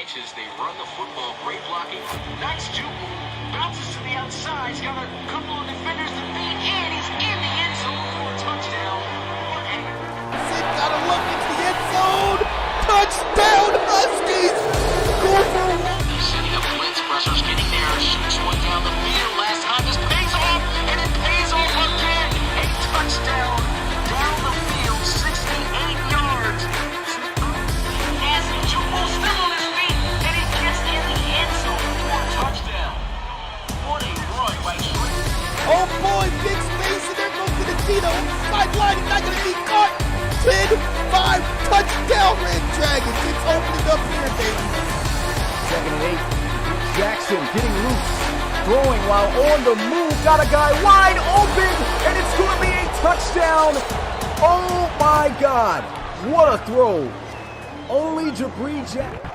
inches. They run the football. Great blocking. Nice juke. Bounces to the outside. He's got a couple of defenders to beat, and he's in the end zone for a touchdown. Got to look into the end zone. Touchdown, Huskies. Go for it. He's setting up blitz. Pressure's getting there. Shoots one down the field. Last time this pays off, and it pays off again. A touchdown down the field, 68 yards. As Jubal still on his feet, and he gets in the end zone for a touchdown. What a run by Trey. Oh boy, big space, and there goes Tino. Sideline, he's not going to be caught. 10-5, touchdown, Red Dragons. It's opening up here, baby. 2nd and 8. Jackson getting loose, throwing while on the move. Got a guy wide open, and it's going to be a touchdown. Oh my God, what a throw. Only Jabri Jackson.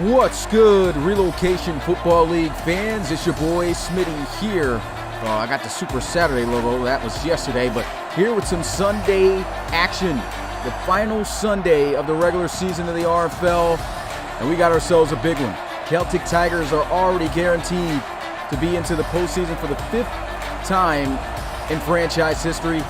What's good, Relocation Football League fans? It's your boy Smitty here. I got the Super Saturday logo, that was yesterday, but here with some Sunday action. The final Sunday of the regular season of the RFL, and we got ourselves a big one. Celtic Tigers are already guaranteed to be into the postseason for the 5th time in franchise history,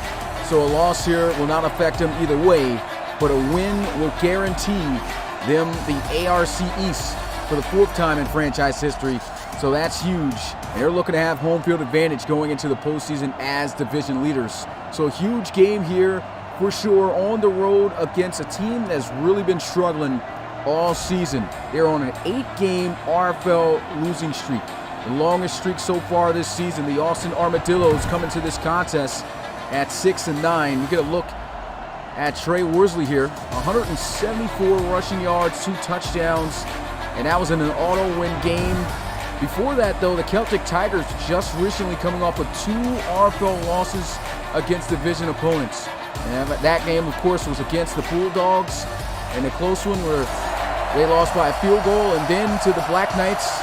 so a loss here will not affect them either way, but a win will guarantee them the ARC East for the 4th time in franchise history, so that's huge. And they're looking to have home field advantage going into the postseason as division leaders. So a huge game here for sure on the road against a team that's really been struggling all season. They're on an 8-game RFL losing streak, the longest streak so far this season. The Austin Armadillos coming to this contest at 6-9. We get a look at Trey Worsley here, 174 rushing yards, 2 touchdowns, and that was in an auto-win game. Before that, though, the Celtic Tigers just recently coming off of 2 RFL losses against division opponents. And that game, of course, was against the Bulldogs, and a close one where they lost by a field goal, and then to the Black Knights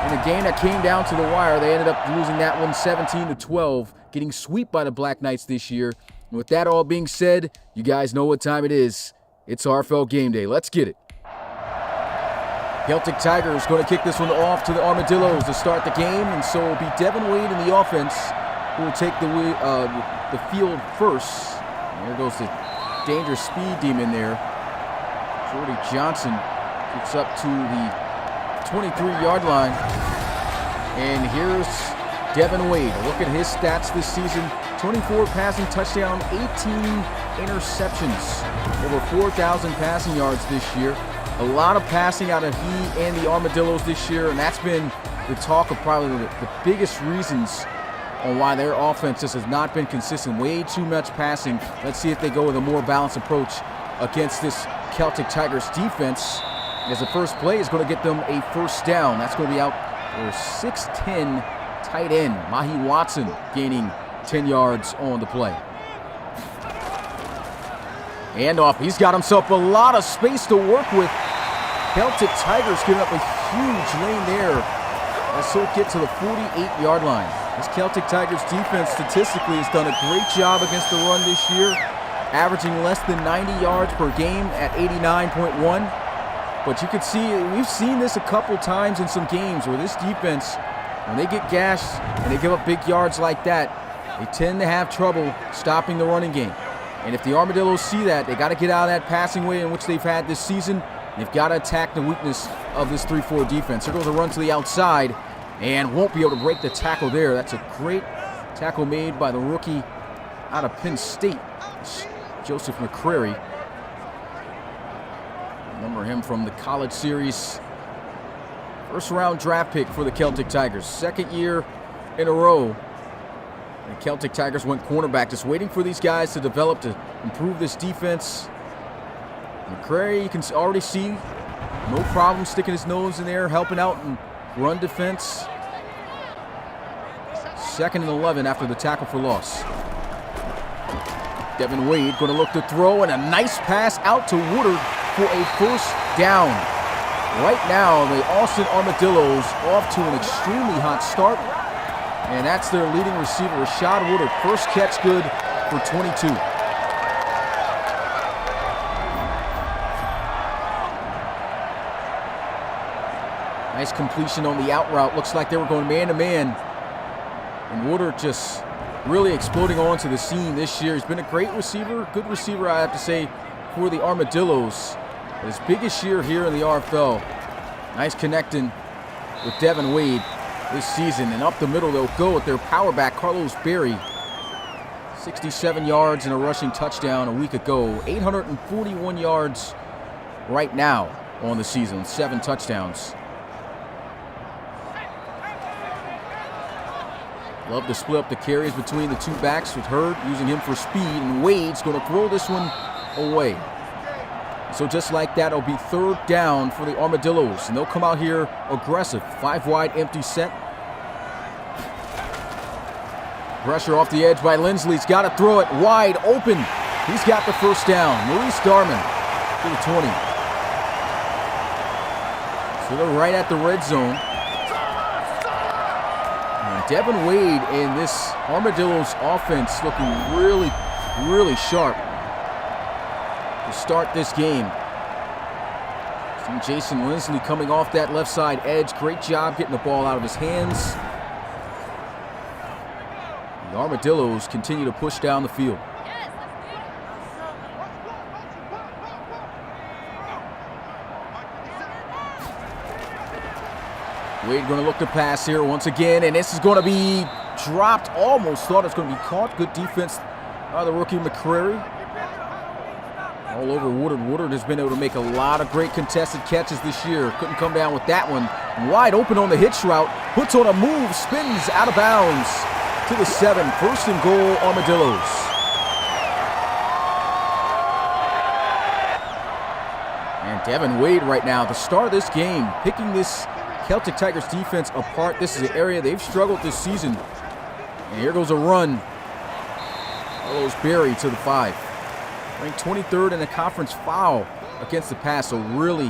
in a game that came down to the wire. They ended up losing that one 17-12, getting swept by the Black Knights this year. And with that all being said, you guys know what time it is. It's RFL game day. Let's get it. Celtic Tigers going to kick this one off to the Armadillos to start the game, and so it'll be Devin Wade in the offense who will take the field first. And there goes the dangerous speed demon there. Jordy Johnson gets up to the 23-yard line, and here's Devin Wade. Look at his stats this season. 24 passing touchdown, 18 interceptions, over 4,000 passing yards this year. A lot of passing out of he and the Armadillos this year, and that's been the talk of probably the biggest reasons on why their offense just has not been consistent. Way too much passing. Let's see if they go with a more balanced approach against this Celtic Tigers defense, as the first play is going to get them a first down. That's going to be out for 6'10" tight end Mahi Watson gaining 10 yards on the play. Handoff. He's got himself a lot of space to work with. Celtic Tigers giving up a huge lane there as he'll get to the 48-yard line. This Celtic Tigers defense statistically has done a great job against the run this year, averaging less than 90 yards per game at 89.1. But you can see, we've seen this a couple times in some games where this defense, when they get gashed and they give up big yards like that, they tend to have trouble stopping the running game. And if the Armadillos see that, they got to get out of that passing way in which they've had this season. They've got to attack the weakness of this 3-4 defense. There goes a run to the outside, and won't be able to break the tackle there. That's a great tackle made by the rookie out of Penn State, Joseph McCrary. Remember him from the college series. First-round draft pick for the Celtic Tigers. 2nd year in a row. The Celtic Tigers went cornerback, just waiting for these guys to develop, to improve this defense. McCrary, you can already see, no problem sticking his nose in there, helping out in run defense. 2nd and 11 after the tackle for loss. Devin Wade going to look to throw, and a nice pass out to Woodard for a first down. Right now, the Austin Armadillos off to an extremely hot start. And that's their leading receiver, Rashad Woodard. First catch good for 22. Nice completion on the out route. Looks like they were going man-to-man. And Woodard just really exploding onto the scene this year. He's been a great receiver, good receiver, I have to say, for the Armadillos. His biggest year here in the RFL. Nice connecting with Devin Wade this season. And up the middle they'll go with their power back, Carlos Berry. 67 yards and a rushing touchdown a week ago. 841 yards right now on the season, 7 touchdowns. Love to split up the carries between the two backs with Hurd using him for speed, and Wade's going to throw this one away. So just like that, it'll be 3rd down for the Armadillos, and they'll come out here aggressive. 5 wide, empty set. Pressure off the edge by Lindsley. He's got to throw it wide open. He's got the first down. Maurice Darman to the 20. So they're right at the red zone. And Devin Wade in this Armadillos offense looking really, really sharp to start this game. See Jason Lindsley coming off that left side edge. Great job getting the ball out of his hands. The Armadillos continue to push down the field. Wade going to look to pass here once again, and this is going to be dropped. Almost thought it was going to be caught. Good defense by the rookie McCrary. All over Woodard. Woodard has been able to make a lot of great contested catches this year. Couldn't come down with that one. Wide open on the hitch route. Puts on a move, spins out of bounds to the 7. 1st and goal, Armadillos. And Devin Wade right now, the star of this game, picking this Celtic Tigers defense apart. This is an area they've struggled this season. And here goes a run. Carlos Berry to the 5. Ranked 23rd in the conference foul against the pass, so really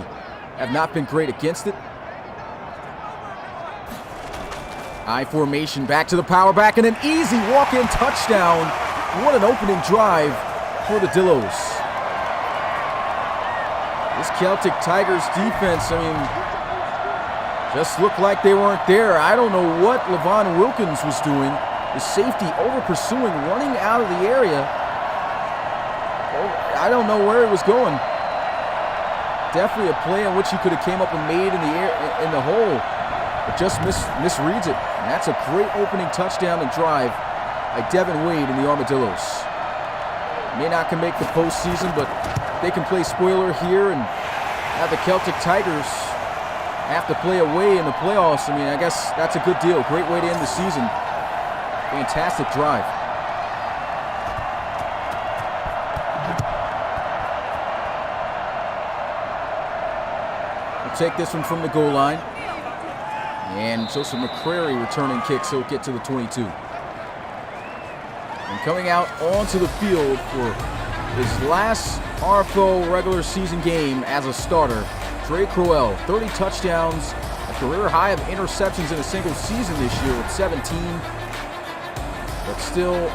have not been great against it. I formation, back to the power back, and an easy walk-in touchdown. What an opening drive for the Dillos. This Celtic Tigers defense, I mean, just looked like they weren't there. I don't know what Levon Wilkins was doing. The safety over-pursuing, running out of the area. I don't know where he was going. Definitely a play in which he could have came up and made in the air, in the hole, but just misreads it. And that's a great opening touchdown and drive by Devin Wade and the Armadillos. May not can make the postseason, but they can play spoiler here and have the Celtic Tigers have to play away in the playoffs. I mean, I guess that's a good deal. Great way to end the season. Fantastic drive. We'll take this one from the goal line. And Joseph McCrary returning kicks, so he'll get to the 22. And coming out onto the field for his last RFL regular season game as a starter, Dre Crowell. 30 touchdowns, a career high of interceptions in a single season this year with 17. But still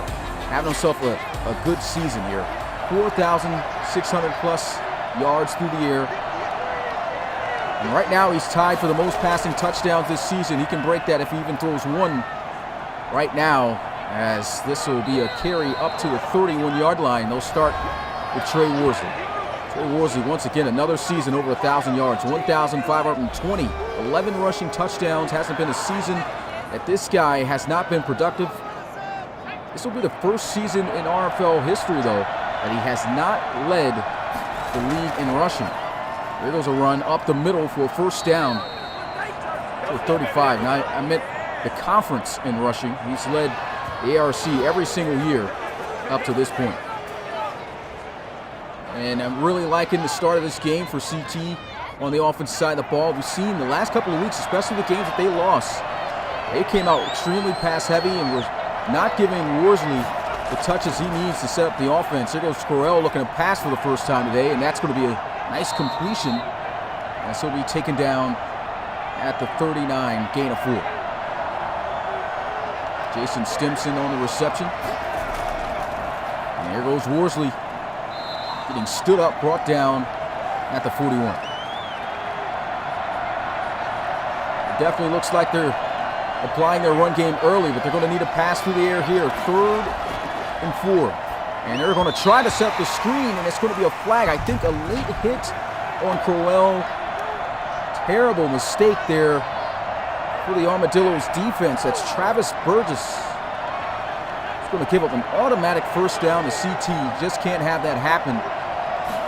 having himself a good season here. 4,600 plus yards through the air. And right now he's tied for the most passing touchdowns this season. He can break that if he even throws one right now, as this will be a carry up to the 31-yard line. They'll start with Trey Worsley. Trey Worsley, once again, another season over 1,000 yards, 1,520, 11 rushing touchdowns. Hasn't been a season that this guy has not been productive. This will be the first season in RFL history, though, that he has not led the league in rushing. Here goes a run up the middle for a first down to 35. Now, I meant the conference in rushing. He's led the ARC every single year up to this point. And I'm really liking the start of this game for CT on the offensive side of the ball. We've seen the last couple of weeks, especially the games that they lost, they came out extremely pass-heavy and were not giving Worsley the touches he needs to set up the offense. Here goes Corell looking to pass for the first time today, and that's going to be a nice completion, and so he'll be taken down at the 39, gain of 4. Jason Stimson on the reception. And there goes Worsley. Getting stood up, brought down at the 41. It definitely looks like they're applying their run game early, but they're going to need a pass through the air here. 3rd and 4. And they're going to try to set up the screen, and it's going to be a flag. I think a late hit on Crowell. Terrible mistake there for the Armadillos defense. That's Travis Burgess. He's going to give up an automatic first down to CT. Just can't have that happen.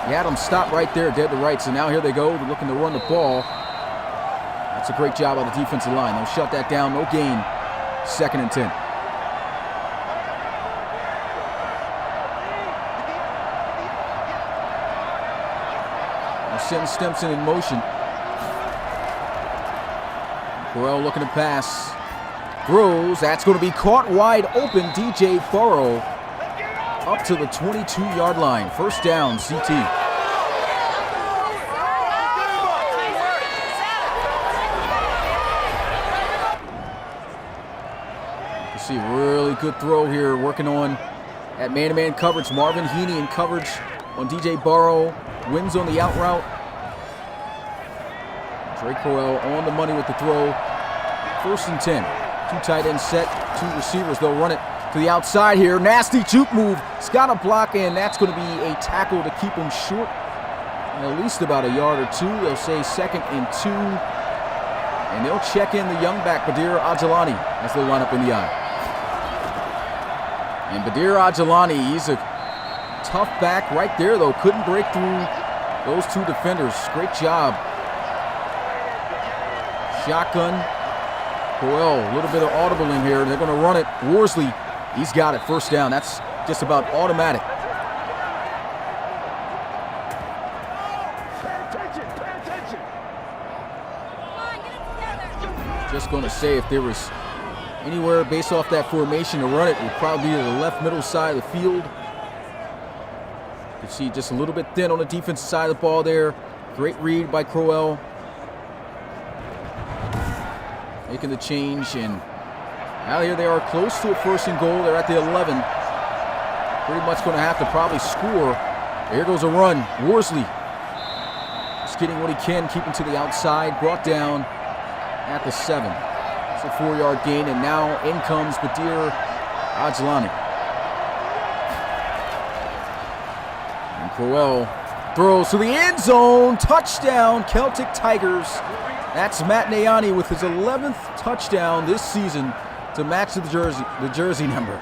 He had him stop right there, dead to rights, and now here they go. They're looking to run the ball. That's a great job on the defensive line. They'll shut that down. No gain. 2nd and 10. They'll send Stimson in motion. Corral looking to pass. Throws. That's going to be caught wide open. DJ Burrow up to the 22-yard line. First down, CT. You see a really good throw here, working on at man-to-man coverage. Marvin Heaney in coverage on DJ Burrow. Wins on the out route. Trey Corral on the money with the throw. 1st and 10. 2 tight ends set, 2 receivers. They'll run it to the outside here. Nasty juke move. It's got a block, and that's going to be a tackle to keep him short. At least about a yard or 2. They'll say 2nd and 2. And they'll check in the young back, Badir Ajalani, as they line up in the eye. And Badir Ajalani, he's a tough back right there, though. Couldn't break through those 2 defenders. Great job. Shotgun. Crowell, a little bit of audible in here. They're going to run it. Worsley, he's got it. First down. That's just about automatic. Just going to say if there was anywhere based off that formation to run it, it would probably be to the left middle side of the field. You can see just a little bit thin on the defensive side of the ball there. Great read by Crowell. Making the change, and now here they are close to a 1st and goal. They're at the 11. Pretty much going to have to probably score. Here goes a run. Worsley just getting what he can, keeping to the outside. Brought down at the 7. It's a 4-yard gain, and now in comes Badir Ajalani. And Crowell throws to the end zone. Touchdown, Celtic Tigers. That's Matt Nayani with his 11th touchdown this season to match the jersey number.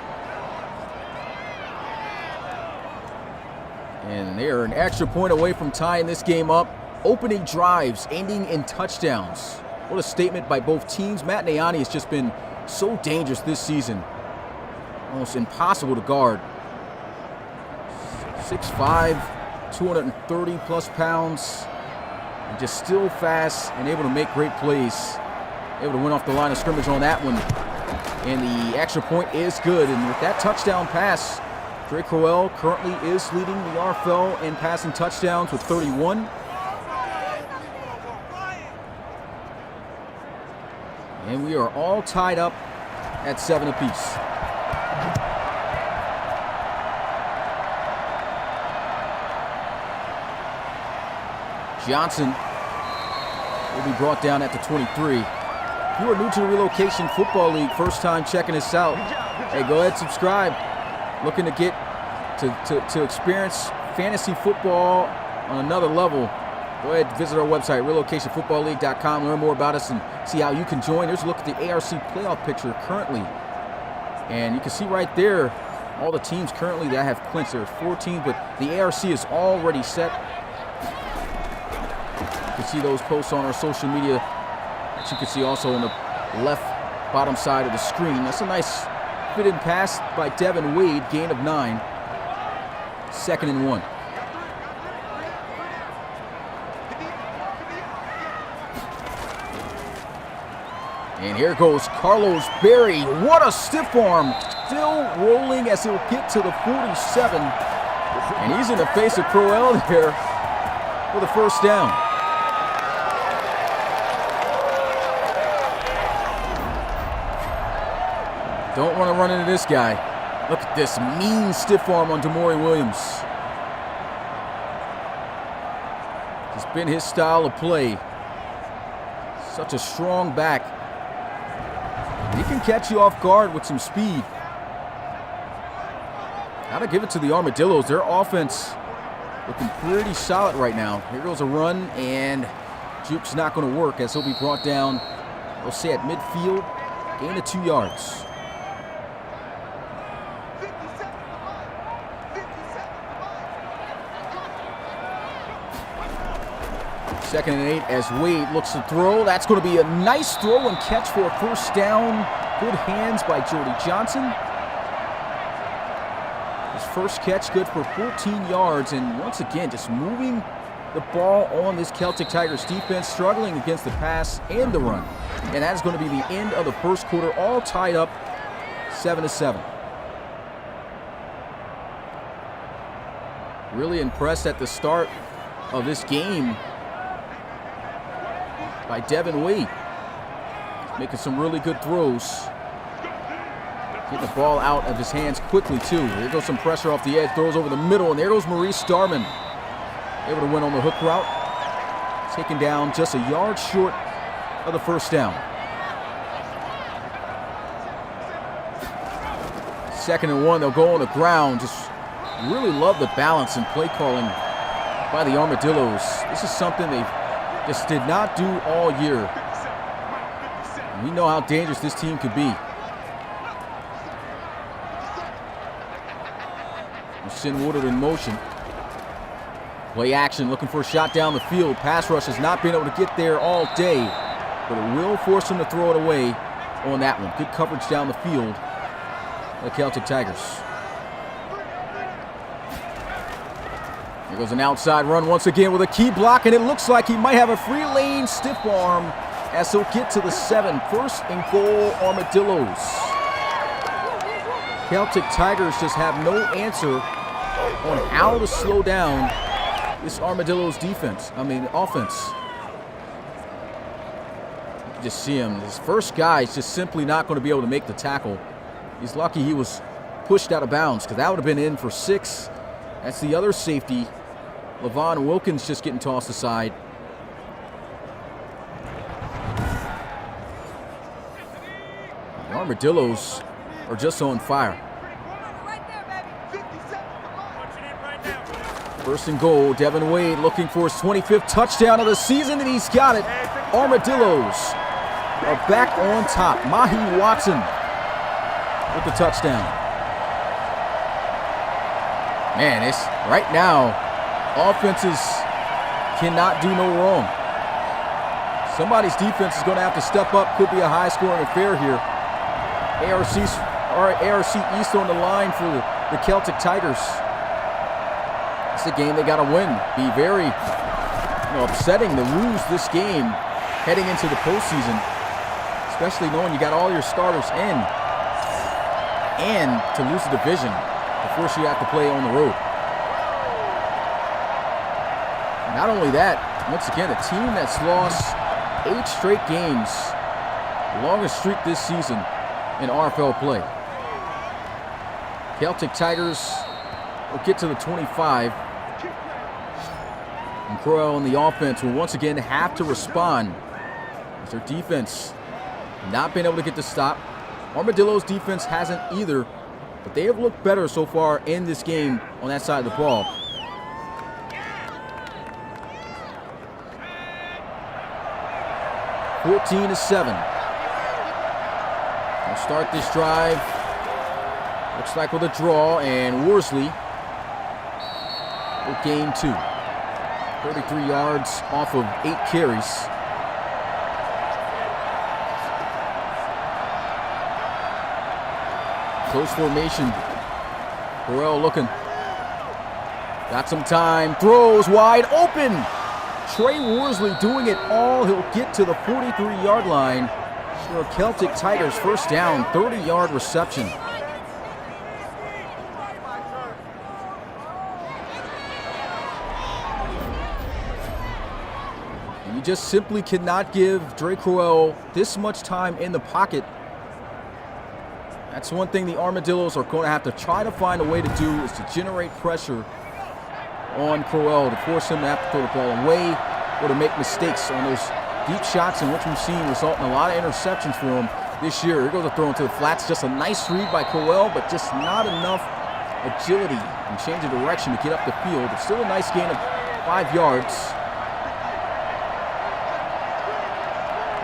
And they are an extra point away from tying this game up. Opening drives, ending in touchdowns. What a statement by both teams. Matt Nayani has just been so dangerous this season. Almost impossible to guard. 6'5", 230 plus pounds. And just still fast and able to make great plays. Able to win off the line of scrimmage on that one. And the extra point is good. And with that touchdown pass, Drake Crowell currently is leading the RFL in passing touchdowns with 31. And we are all tied up at 7 apiece. Johnson will be brought down at the 23. If you are new to the Relocation Football League, first time checking us out, hey, go ahead, subscribe. Looking to get to experience fantasy football on another level, go ahead and visit our website, relocationfootballleague.com. Learn more about us and see how you can join. There's a look at the ARC playoff picture currently. And you can see right there all the teams currently that have clinched. There's 4 teams, but the ARC is already set. You can see those posts on our social media that you can see also on the left bottom side of the screen. That's a nice fit-in pass by Devin Wade, gain of 9. 2nd and 1. And here goes Carlos Berry. What a stiff arm. Still rolling as he'll get to the 47. And he's in the face of Crowell there for the first down. Don't want to run into this guy. Look at this mean stiff arm on Demore Williams. It's been his style of play. Such a strong back. He can catch you off guard with some speed. Gotta give it to the Armadillos. Their offense looking pretty solid right now. Here goes a run, and juke's not going to work as he'll be brought down, we'll say at midfield, gain of 2 yards. Second and 8 as Wade looks to throw. That's going to be a nice throw and catch for a first down. Good hands by Jordy Johnson. His first catch good for 14 yards, and once again just moving the ball on this Celtic Tigers defense, struggling against the pass and the run. And that is going to be the end of the first quarter, all tied up 7-7. Really impressed at the start of this game by Devin Wade. Making some really good throws. Getting the ball out of his hands quickly, too. There goes some pressure off the edge. Throws over the middle, and there goes Maurice Starman. Able to win on the hook route. Taken down just a yard short of the first down. Second and 1, they'll go on the ground. Just really love the balance and play calling by the Armadillos. This is something they just did not do all year. And we know how dangerous this team could be. Sin Woodard in motion. Play action, looking for a shot down the field. Pass rush has not been able to get there all day, but it will force him to throw it away on that one. Good coverage down the field by the Celtic Tigers. Here goes an outside run once again with a key block, and it looks like he might have a free lane stiff arm as he'll get to the 7. First and goal, Armadillos. Celtic Tigers just have no answer on how to slow down this Armadillos offense. You can just see him. His first guy is just simply not going to be able to make the tackle. He's lucky he was pushed out of bounds, because that would have been in for 6. That's the other safety. Levon Wilkins just getting tossed aside. The Armadillos are just on fire. First and goal, Devin Wade looking for his 25th touchdown of the season, and he's got it. Armadillos are back on top. Mahi Watson with the touchdown. Man, it's right now, offenses cannot do no wrong. Somebody's defense is going to have to step up. Could be a high-scoring affair here. ARC East on the line for the Celtic Tigers. It's a game they got to win. Be very upsetting to lose this game heading into the postseason, especially knowing you got all your starters in, and to lose the division before you have to play on the road. Not only that, once again, a team that's lost 8 straight games, the longest streak this season in RFL play. Celtic Tigers will get to the 25. And Crowell and the offense will once again have to respond as their defense not been able to get the stop. Armadillo's defense hasn't either, but they have looked better so far in this game on that side of the ball. (14-7). We'll start this drive. Looks like with a draw, and Worsley will gain 2. 33 yards off of 8 carries. Close formation. Burrell looking. Got some time. Throws wide open. Trey Worsley doing it all. He'll get to the 43-yard line for a Celtic Tigers first down. 30-yard reception. You just simply cannot give Dre Crowell this much time in the pocket. That's one thing the Armadillos are going to have to try to find a way to do, is to generate pressure on Crowell, to force him to have to throw the ball away or to make mistakes on those deep shots, in which we've seen result in a lot of interceptions for him this year. Here goes a throw into the flats. Just a nice read by Crowell, but just not enough agility and change of direction to get up the field. It's still a nice gain of 5 yards.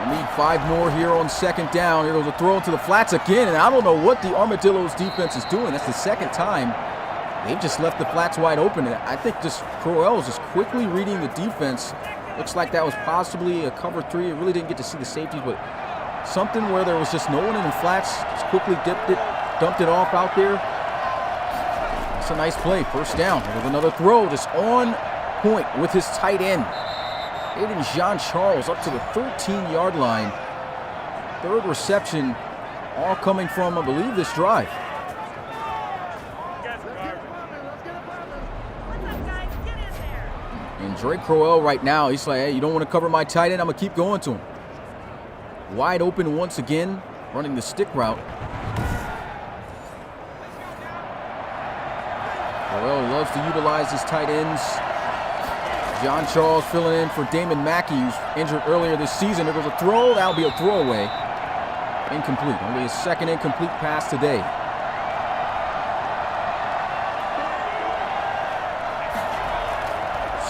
We need 5 more here on second down. Here goes a throw into the flats again, and I don't know what the Armadillos defense is doing. That's the second time they've just left the flats wide open. And I think just Crowell is just quickly reading the defense. Looks like that was possibly a cover 3. I really didn't get to see the safeties, but something where there was just no one in the flats. Just quickly dipped it, dumped it off out there. It's a nice play. First down. With another throw, just on point with his tight end. Aiden Jean-Charles up to the 13-yard line. 3rd reception, all coming from, I believe, this drive. And Drake Crowell right now, he's like, hey, you don't want to cover my tight end? I'm going to keep going to him. Wide open once again, running the stick route. Crowell loves to utilize his tight ends. Jean-Charles filling in for Damon Mackey, who's injured earlier this season. There goes a throw. That'll be a throwaway. Incomplete. Only his 2nd incomplete pass today.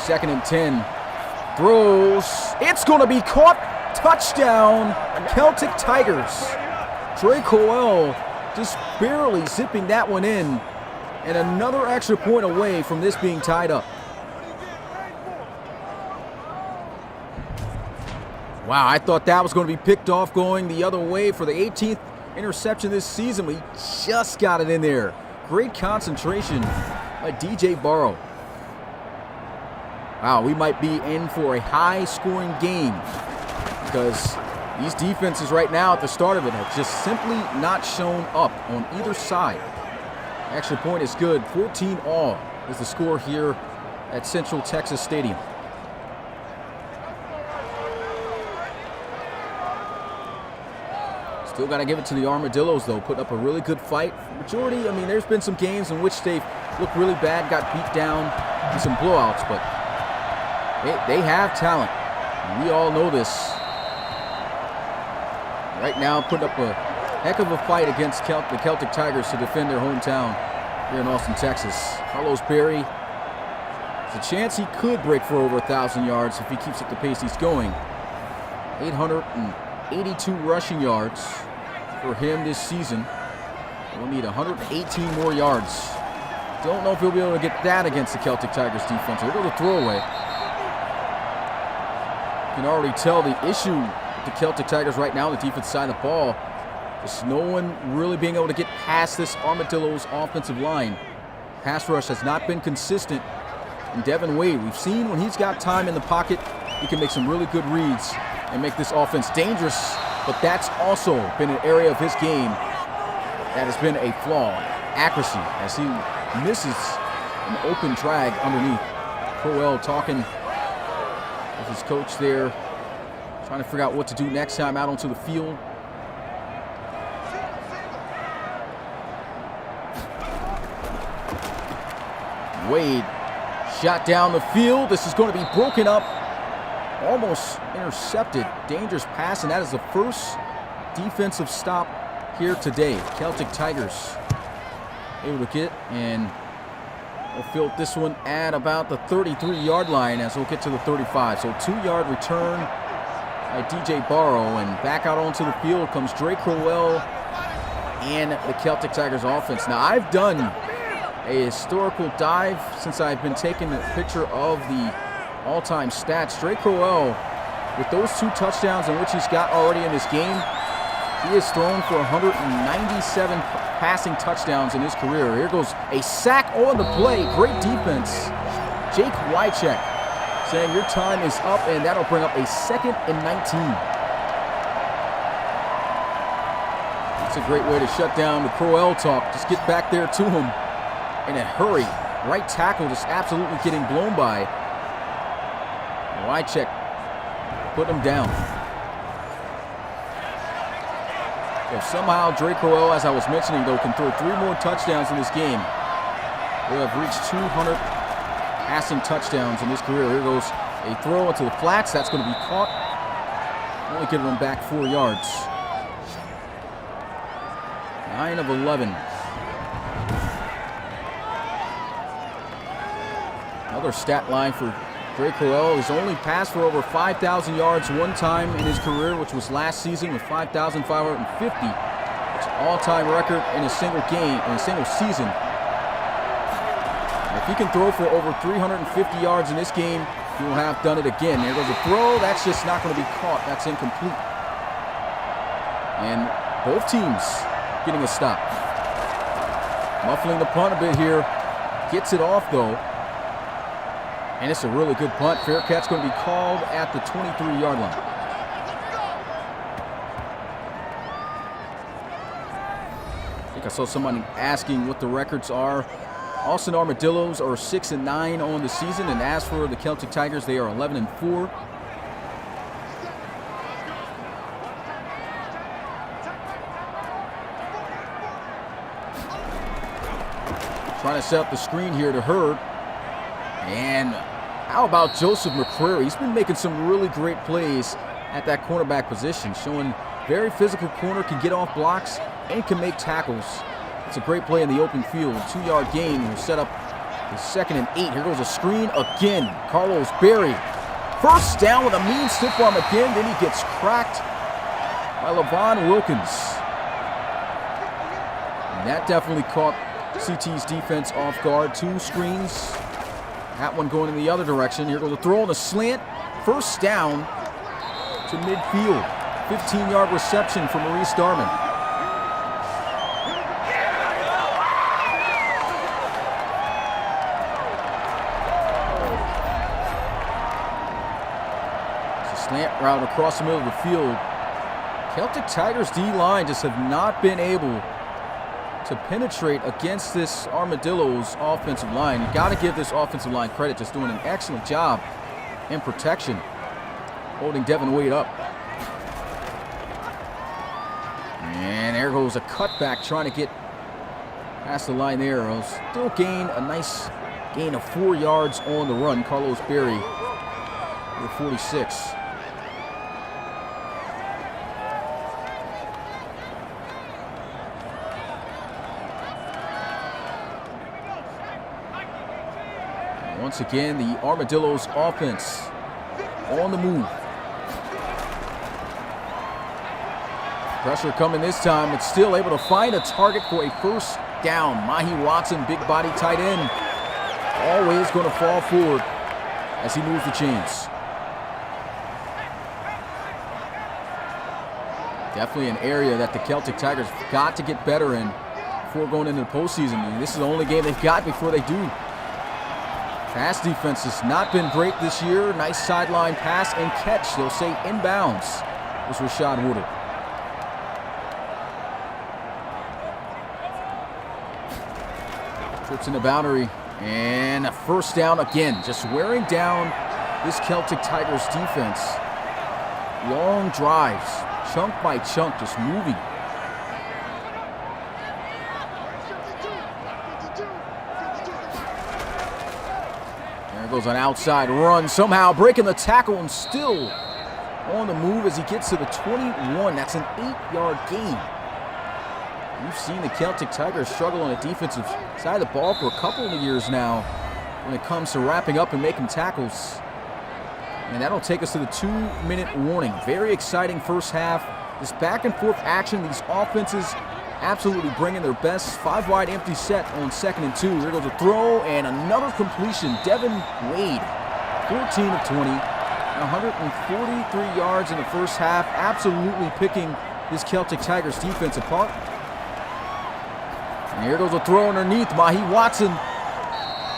Second and 10. Throws. It's going to be caught. Touchdown, Celtic Tigers. Trey Crowell just barely zipping that one in. And another extra point away from this being tied up. Wow, I thought that was going to be picked off going the other way for the 18th interception this season. We just got it in there. Great concentration by DJ Barrow. Wow, we might be in for a high-scoring game, because these defenses right now at the start of it have just simply not shown up on either side. Extra point is good. 14 all is the score here at Central Texas Stadium. Still got to give it to the Armadillos, though. Putting up a really good fight. Majority, I mean, there's been some games in which they've looked really bad, got beat down, and some blowouts, but they have talent. And we all know this. Right now, putting up a heck of a fight against the Celtic Tigers to defend their hometown here in Austin, Texas. Carlos Berry, there's a chance he could break for over 1,000 yards if he keeps at the pace he's going. 882 rushing yards for him this season. We'll need 118 more yards. Don't know if he'll be able to get that against the Celtic Tigers defense. We'll go to throwaway. You can already tell the issue with the Celtic Tigers right now on the defensive side of the ball. Just no one really being able to get past this Armadillos offensive line. Pass rush has not been consistent. And Devin Wade, we've seen when he's got time in the pocket, he can make some really good reads and make this offense dangerous. But that's also been an area of his game that has been a flaw. Accuracy, as he misses an open drag underneath. Crowell talking with his coach there, trying to figure out what to do next time out onto the field. Wade shot down the field. This is going to be broken up. Almost intercepted. Dangerous pass, and that is the first defensive stop here today. Celtic Tigers able to get, and we'll field this one at about the 33-yard line as we'll get to the 35. So 2-yard return by DJ Barrow, and back out onto the field comes Drake Crowell and the Celtic Tigers offense. Now, I've done a historical dive since I've been taking a picture of the all-time stats. Drake Crowell, with those 2 touchdowns in which he's got already in this game, he has thrown for 197 passing touchdowns in his career. Here goes a sack on the play. Great defense. Jake Wycheck saying your time is up, and that'll bring up a 2nd and 19. That's a great way to shut down the Crowell talk. Just get back there to him in a hurry. Right tackle just absolutely getting blown by. Wycheck put him down. If somehow Drake Crowell, as I was mentioning, though, can throw 3 more touchdowns in this game, he'll have reached 200 passing touchdowns in his career. Here goes a throw into the flats. That's going to be caught. Only giving him back 4 yards. 9 of 11. Another stat line for Drake Crowell. He's only passed for over 5,000 yards one time in his career, which was last season with 5,550. It's an all-time record in a single game, in a single season. If he can throw for over 350 yards in this game, he will have done it again. There goes a throw. That's just not going to be caught. That's incomplete. And both teams getting a stop. Muffling the punt a bit here. Gets it off, though. And it's a really good punt. Fair catch going to be called at the 23-yard line. I think I saw somebody asking what the records are. Austin Armadillos are 6-9 on the season, and as for the Celtic Tigers, they are 11-4. Trying to set up the screen here to Hurd. And how about Joseph McCrary? He's been making some really great plays at that cornerback position, showing very physical corner, can get off blocks, and can make tackles. It's a great play in the open field. 2-yard gain will set up the 2nd and 8. Here goes a screen again. Carlos Berry. First down with a mean stiff arm again. Then he gets cracked by Levon Wilkins. And that definitely caught CT's defense off guard. 2 screens. That one going in the other direction. Here goes a throw on the slant. First down to midfield. 15-yard reception for Maurice Darman. Slant route across the middle of the field. Celtic Tigers D-line just have not been able to penetrate against this Armadillos offensive line. You got to give this offensive line credit, just doing an excellent job in protection, holding Devin Wade up. And there goes a cutback trying to get past the line there. He'll still gain a nice gain of 4 yards on the run. Carlos Berry with 46. Once again, the Armadillos offense on the move. Pressure coming this time. It's still able to find a target for a first down. Mahi Watson, big body tight end, always going to fall forward as he moves the chains. Definitely an area that the Celtic Tigers have got to get better in before going into the postseason. I mean, this is the only game they've got before they do. Pass defense has not been great this year. Nice sideline pass and catch. They'll say inbounds was Rashad Woodard. Trips in the boundary. And a first down again. Just wearing down this Celtic Tigers defense. Long drives. Chunk by chunk. Just moving. Goes an outside run, somehow breaking the tackle and still on the move as he gets to the 21. That's an 8-yard gain. We've seen the Celtic Tigers struggle on the defensive side of the ball for a couple of years now when it comes to wrapping up and making tackles. And that'll take us to the 2-minute warning. Very exciting first half. This back and forth action, these offenses absolutely bringing their best. 5-wide empty set on 2nd and 2. Here goes a throw and another completion. Devin Wade, 14 of 20, 143 yards in the first half. Absolutely picking this Celtic Tigers defense apart. And here goes a throw underneath. Mahi Watson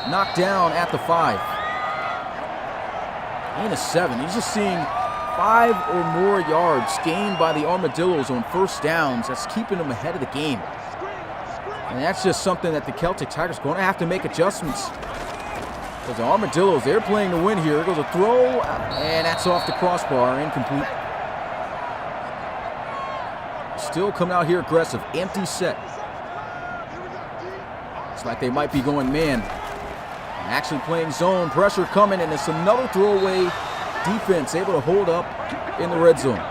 knocked down at the 5. And a 7. He's just seeing 5 or more yards gained by the Armadillos on first downs. That's keeping them ahead of the game. And that's just something that the Celtic Tigers are going to have to make adjustments. Because the Armadillos, they're playing to win here. Here goes a throw, and that's off the crossbar, incomplete. Still coming out here aggressive. Empty set. It's like they might be going man. And actually playing zone. Pressure coming, and it's another throwaway defense able to hold up in the red zone.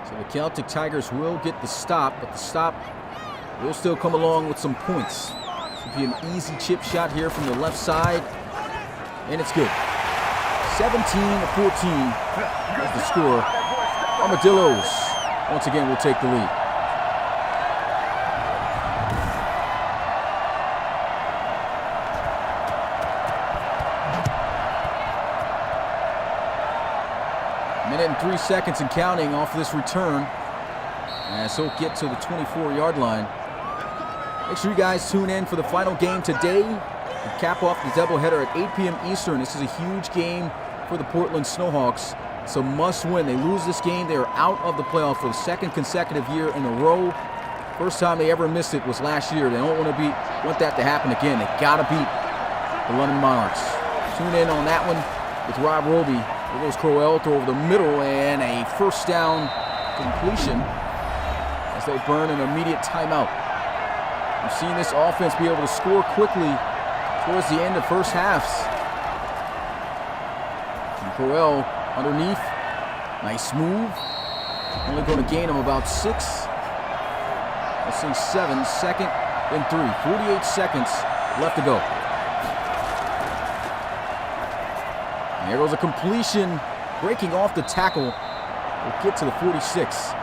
So the Celtic Tigers will get the stop, but the stop will still come along with some points. This will be an easy chip shot here from the left side, and it's good. 17-14 is the score. Armadillos once again will take the lead. Minute and 3 seconds and counting off this return as he'll get to the 24-yard line. Make sure you guys tune in for the final game today. We cap off the doubleheader at 8 p.m. Eastern. This is a huge game for the Portland Snowhawks. It's a must-win. They lose this game, they are out of the playoff for the second consecutive year in a row. First time they ever missed it was last year. They don't want that to happen again. They gotta beat the London Monarchs. Tune in on that one with Rob Roby. There goes Crowell, throw over the middle, and a first down completion as they'll burn an immediate timeout. We've seen this offense be able to score quickly towards the end of first halves. And Crowell underneath, nice move. Only going to gain him about 6. Let's say 7, second and 3. 48 seconds left to go. And there goes a completion, breaking off the tackle. We'll get to the 46.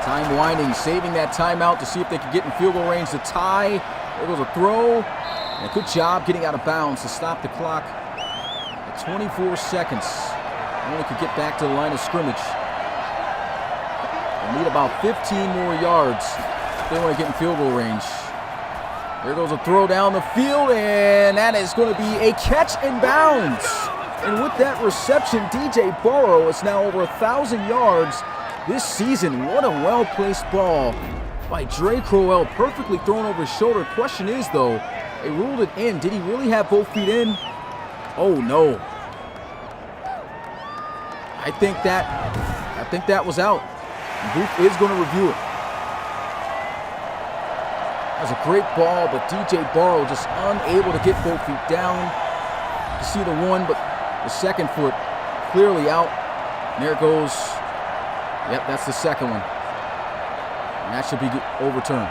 Time winding, saving that timeout to see if they can get in field goal range to tie. There goes a throw. And a good job getting out of bounds to stop the clock at 24 seconds. Only could get back to the line of scrimmage. They need about 15 more yards if they want to get in field goal range. There goes a throw down the field, and that is going to be a catch and bounds. And with that reception, DJ Burrow is now over 1,000 yards this season. What a well-placed ball by Dre Crowell, perfectly thrown over his shoulder. Question is, though, they ruled it in. Did he really have both feet in? Oh, no. I think that was out. Booth is going to review it. That was a great ball, but DJ Burrow just unable to get both feet down. You see the one, but the second foot clearly out. And there it goes. Yep, that's the second one. And that should be overturned.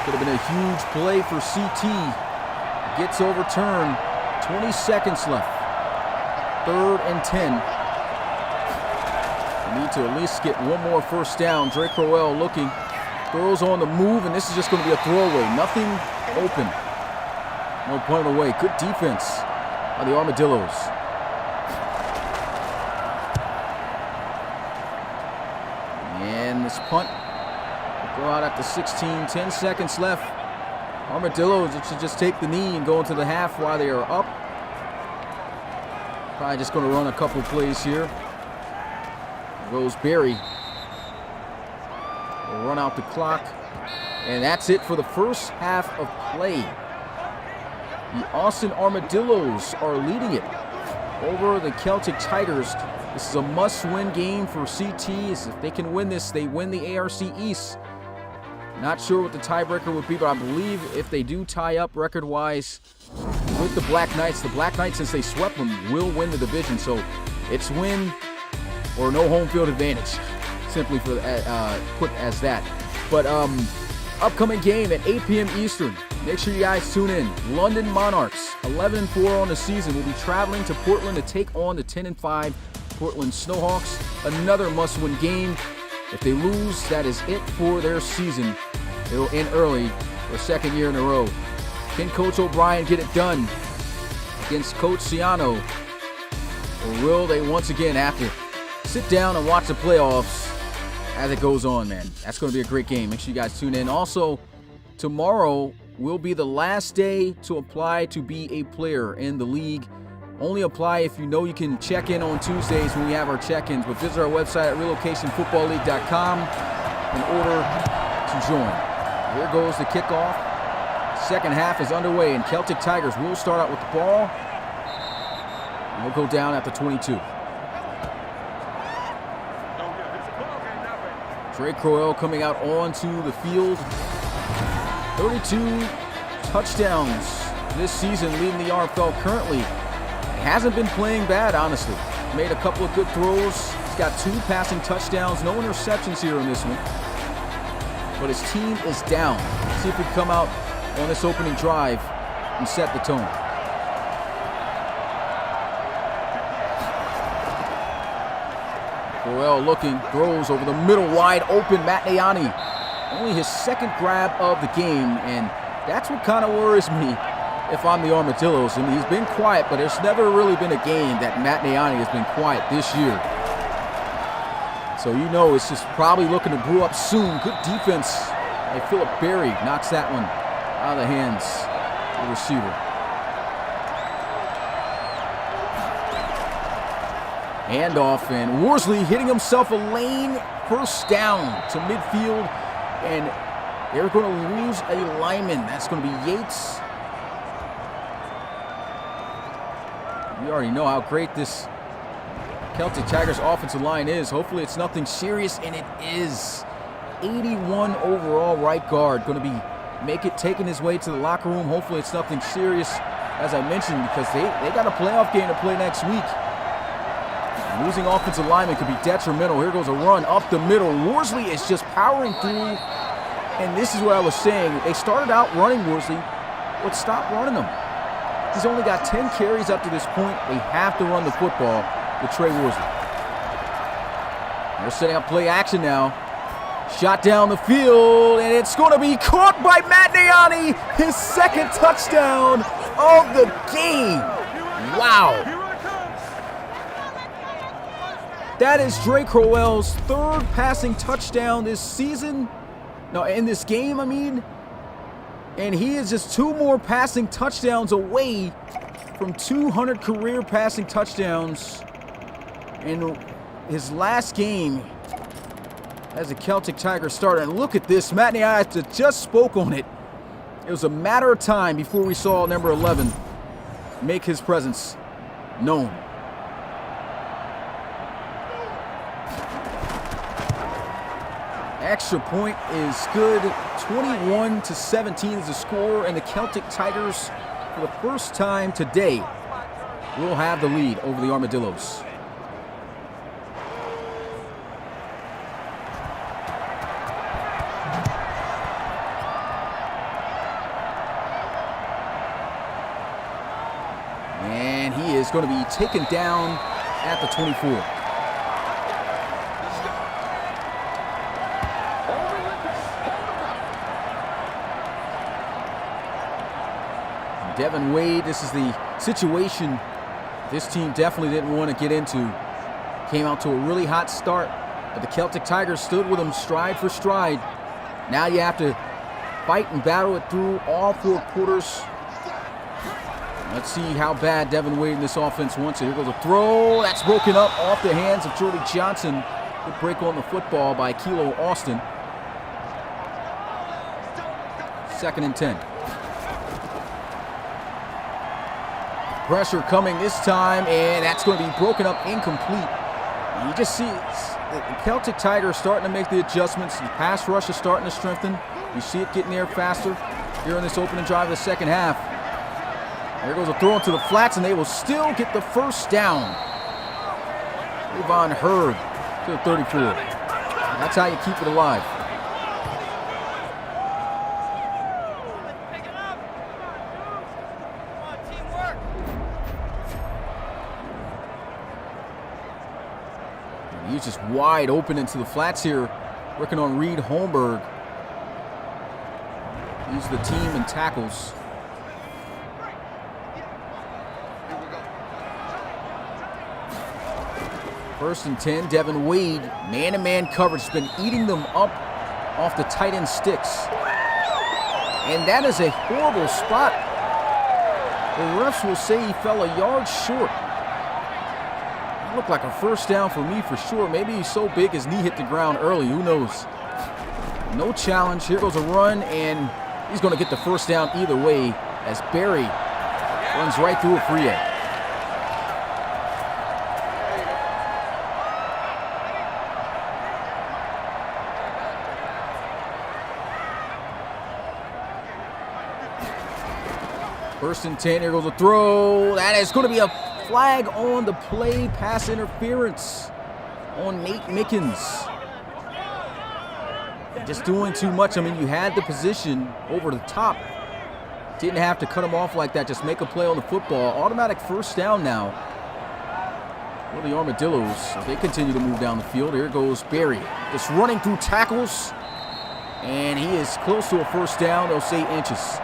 Could have been a huge play for CT. Gets overturned. 20 seconds left. 3rd and 10. We need to at least get one more first down. Dre Crowell looking. Throws on the move, and this is just going to be a throwaway. Nothing open. No punt away. Good defense by the Armadillos. And this punt will go out at the 16. 10 seconds left. Armadillos, it should just take the knee and go into the half while they are up. Probably just going to run a couple plays here. There goes Barry. We'll run out the clock. And that's it for the first half of play. The Austin Armadillos are leading it over the Celtic Tigers. This is a must-win game for CTs. If they can win this, they win the ARC East. Not sure what the tiebreaker would be, but I believe if they do tie up record-wise with the Black Knights, since they swept them, will win the division. So it's win or no home field advantage, simply for put as that. But upcoming game at 8 p.m. Eastern. Make sure you guys tune in. London Monarchs, 11-4 on the season, will be traveling to Portland to take on the 10-5 Portland Snowhawks. Another must-win game. If they lose, that is it for their season. It'll end early for a second year in a row. Can Coach O'Brien get it done against Coach Ciano? Or will they once again have to sit down and watch the playoffs as it goes on, man? That's going to be a great game. Make sure you guys tune in. Also, tomorrow will be the last day to apply to be a player in the league. Only apply if you know you can check in on Tuesdays when we have our check-ins. But visit our website at relocationfootballleague.com and order to join. Here goes the kickoff. Second half is underway, and Celtic Tigers will start out with the ball. And they'll go down at the 22. Drake Crowell coming out onto the field. 32 touchdowns this season, leading the RFL currently. He hasn't been playing bad, honestly. Made a couple of good throws. He's got 2 passing touchdowns. No interceptions here in this one. But his team is down. Let's see if we can come out on this opening drive and set the tone. Crowell looking, throws over the middle, wide open, Matt Nayani. Only his second grab of the game, and that's what kind of worries me if I'm the Armadillos. I mean, he's been quiet, but there's never really been a game that Matt Nayani has been quiet this year. So you know it's just probably looking to brew up soon. Good defense. Hey, Philip Berry knocks that one out of the hands of the receiver. Handoff, and Worsley hitting himself a lane. First down to midfield, and they're going to lose a lineman. That's going to be Yates. We already know how great this Celtic Tigers offensive line is. Hopefully it's nothing serious, and it is. 81 overall right guard, going to be taking his way to the locker room. Hopefully it's nothing serious, as I mentioned, because they got a playoff game to play next week. Losing offensive lineman could be detrimental. Here goes a run up the middle. Worsley is just powering through, and this is what I was saying. They started out running Worsley, but stopped running them. He's only got 10 carries up to this point. They have to run the football with Trey Worsley. They're setting up play action now. Shot down the field, and it's going to be caught by Matt Nayani. His second touchdown of the game. Wow. That is Drake Crowell's 3rd passing touchdown this season. No, in this game, I mean. And he is just 2 more passing touchdowns away from 200 career passing touchdowns in his last game as a Celtic Tiger starter. And look at this. Matt Nayani just spoke on it. It was a matter of time before we saw number 11 make his presence known. Extra point is good. 21-17 is the score, and the Celtic Tigers, for the first time today, will have the lead over the Armadillos. And he is going to be taken down at the 24. Devin Wade, this is the situation this team definitely didn't want to get into. Came out to a really hot start, but the Celtic Tigers stood with them stride for stride. Now you have to fight and battle it through all 4 quarters. Let's see how bad Devin Wade in this offense wants it. Here goes a throw. That's broken up off the hands of Jordy Johnson. Good break on the football by Kilo Austin. 2nd and 10. Pressure coming this time, and that's going to be broken up incomplete. And you just see the Celtic Tigers starting to make the adjustments. The pass rush is starting to strengthen. You see it getting there faster here in this opening drive of the second half. There goes a throw into the flats, and they will still get the first down. Avon Hurd to the 34. That's how you keep it alive. He's just wide open into the flats here, working on Reed Holmberg. He's the team in tackles. First and 10, Devin Wade, man-to-man coverage, has been eating them up off the tight end sticks. And that is a horrible spot. The refs will say he fell a yard short. Looked like a first down for me for sure. Maybe he's so big his knee hit the ground early. Who knows? No challenge. Here goes a run, and he's going to get the first down either way as Barry runs right through a free A. First and 10, here goes a throw. That is going to be a flag on the play, pass interference on Nate Mickens. Just doing too much. I mean, you had the position over the top. Didn't have to cut him off like that. Just make a play on the football. Automatic first down now for the Armadillos. They continue to move down the field. Here goes Barry. Just running through tackles. And he is close to a first down. They'll say inches.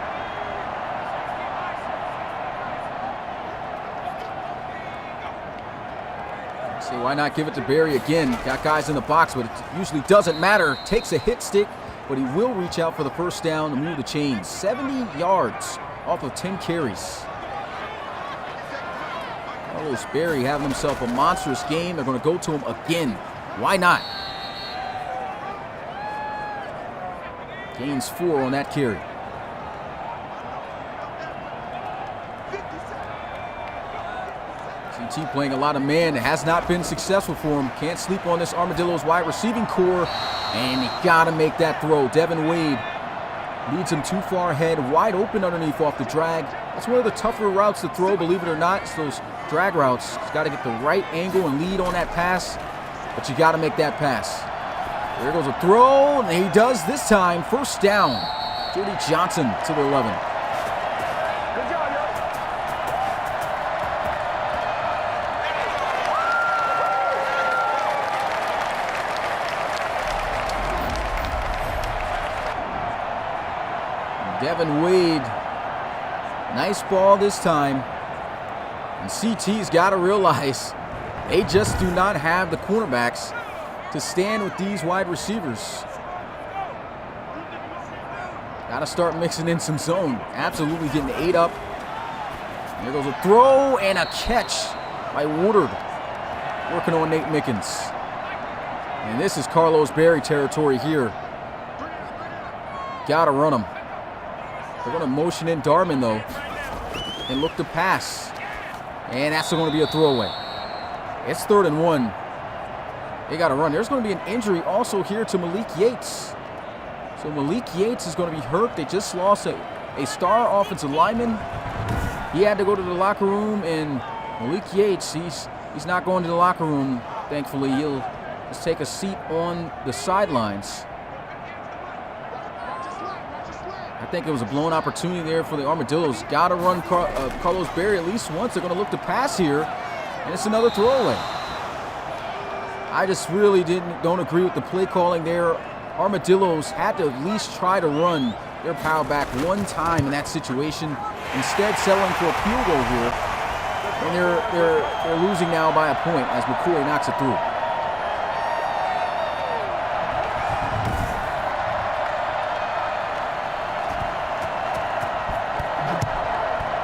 Why not give it to Barry again? Got guys in the box, but it usually doesn't matter. Takes a hit stick, but he will reach out for the first down to move the chains. 70 yards off of 10 carries. Carlos Barry having himself a monstrous game. They're going to go to him again. Why not? Gains 4 on that carry. CT playing a lot of man. It has not been successful for him. Can't sleep on this Armadillos wide receiving core. And you got to make that throw. Devin Wade leads him too far ahead. Wide open underneath off the drag. That's one of the tougher routes to throw, believe it or not. It's those drag routes. He's got to get the right angle and lead on that pass. But you got to make that pass. There goes a throw. And he does this time. First down. Jody Johnson to the 11. Devin Wade, nice ball this time. And CT's got to realize they just do not have the cornerbacks to stand with these wide receivers. Got to start mixing in some zone. Absolutely getting 8 up. And there goes a throw and a catch by Woodard. Working on Nate Mickens. And this is Carlos Barry territory here. Got to run him. They're going to motion in Darman, though, and look to pass. And that's going to be a throwaway. It's 3rd and 1. They got to run. There's going to be an injury also here to Malik Yates. So Malik Yates is going to be hurt. They just lost a star offensive lineman. He had to go to the locker room, and Malik Yates, he's not going to the locker room, thankfully. He'll just take a seat on the sidelines. I think it was a blown opportunity there for the Armadillos. Got to run Carlos Barry at least once. They're going to look to pass here, and it's another throwaway. I just really don't agree with the play calling there. Armadillos had to at least try to run their power back one time in that situation. Instead, settling for a field goal here, and they're losing now by a point as McCoy knocks it through.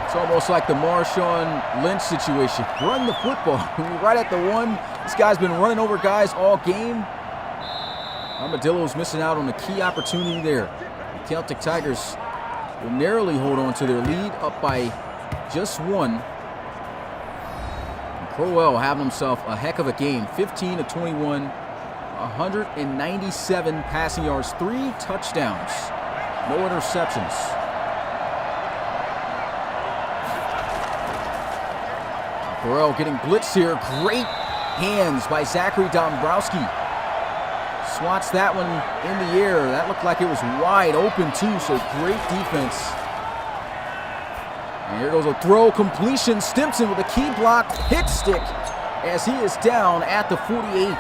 It's almost like the Marshawn Lynch situation. Run the football. Right at the 1. This guy's been running over guys all game. Armadillos missing out on a key opportunity there. The Celtic Tigers will narrowly hold on to their lead, up by just 1. And Crowell having himself a heck of a game. 15 of 21, 197 passing yards, 3 touchdowns, no interceptions. Burrell getting blitzed here. Great hands by Zachary Dombrowski. Swats that one in the air. That looked like it was wide open too, so great defense. And here goes a throw, completion. Stimson with a key block, hit stick as he is down at the 48.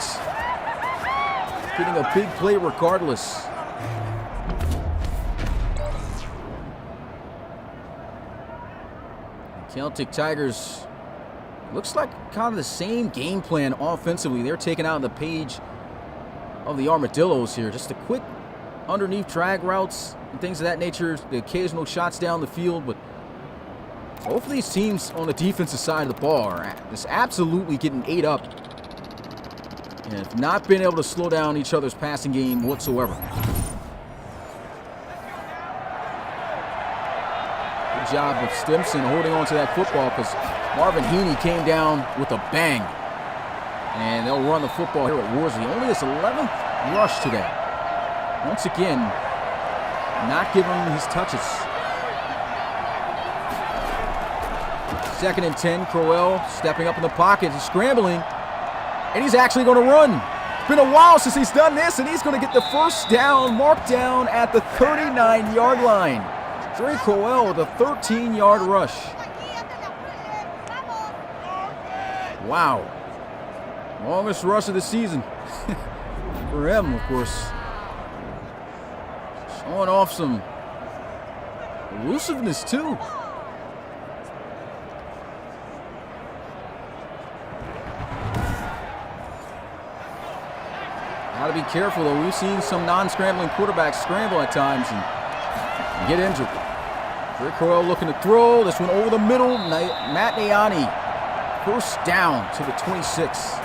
Getting a big play regardless. The Celtic Tigers, looks like kind of the same game plan offensively. They're taking out the page of the Armadillos here. Just a quick underneath drag routes and things of that nature. The occasional shots down the field, but both of these teams on the defensive side of the ball are just absolutely getting 8 up and have not been able to slow down each other's passing game whatsoever. job of Stimson holding on to that football because Marvin Heaney came down with a bang. And they'll run the football here at Worsley. Only his 11th rush today. Once again, not giving him his touches. 2nd and 10, Crowell stepping up in the pocket. He's scrambling, and he's actually going to run. It's been a while since he's done this, and he's going to get the first down, marked down at the 39-yard line. Dre Crowell with a 13-yard rush. Wow. Longest rush of the season. For him, of course. Showing off some elusiveness, too. Got to be careful, though. We've seen some non-scrambling quarterbacks scramble at times and get injured. Dre Crowell looking to throw. This one over the middle. Matt Niani. First down to the 26.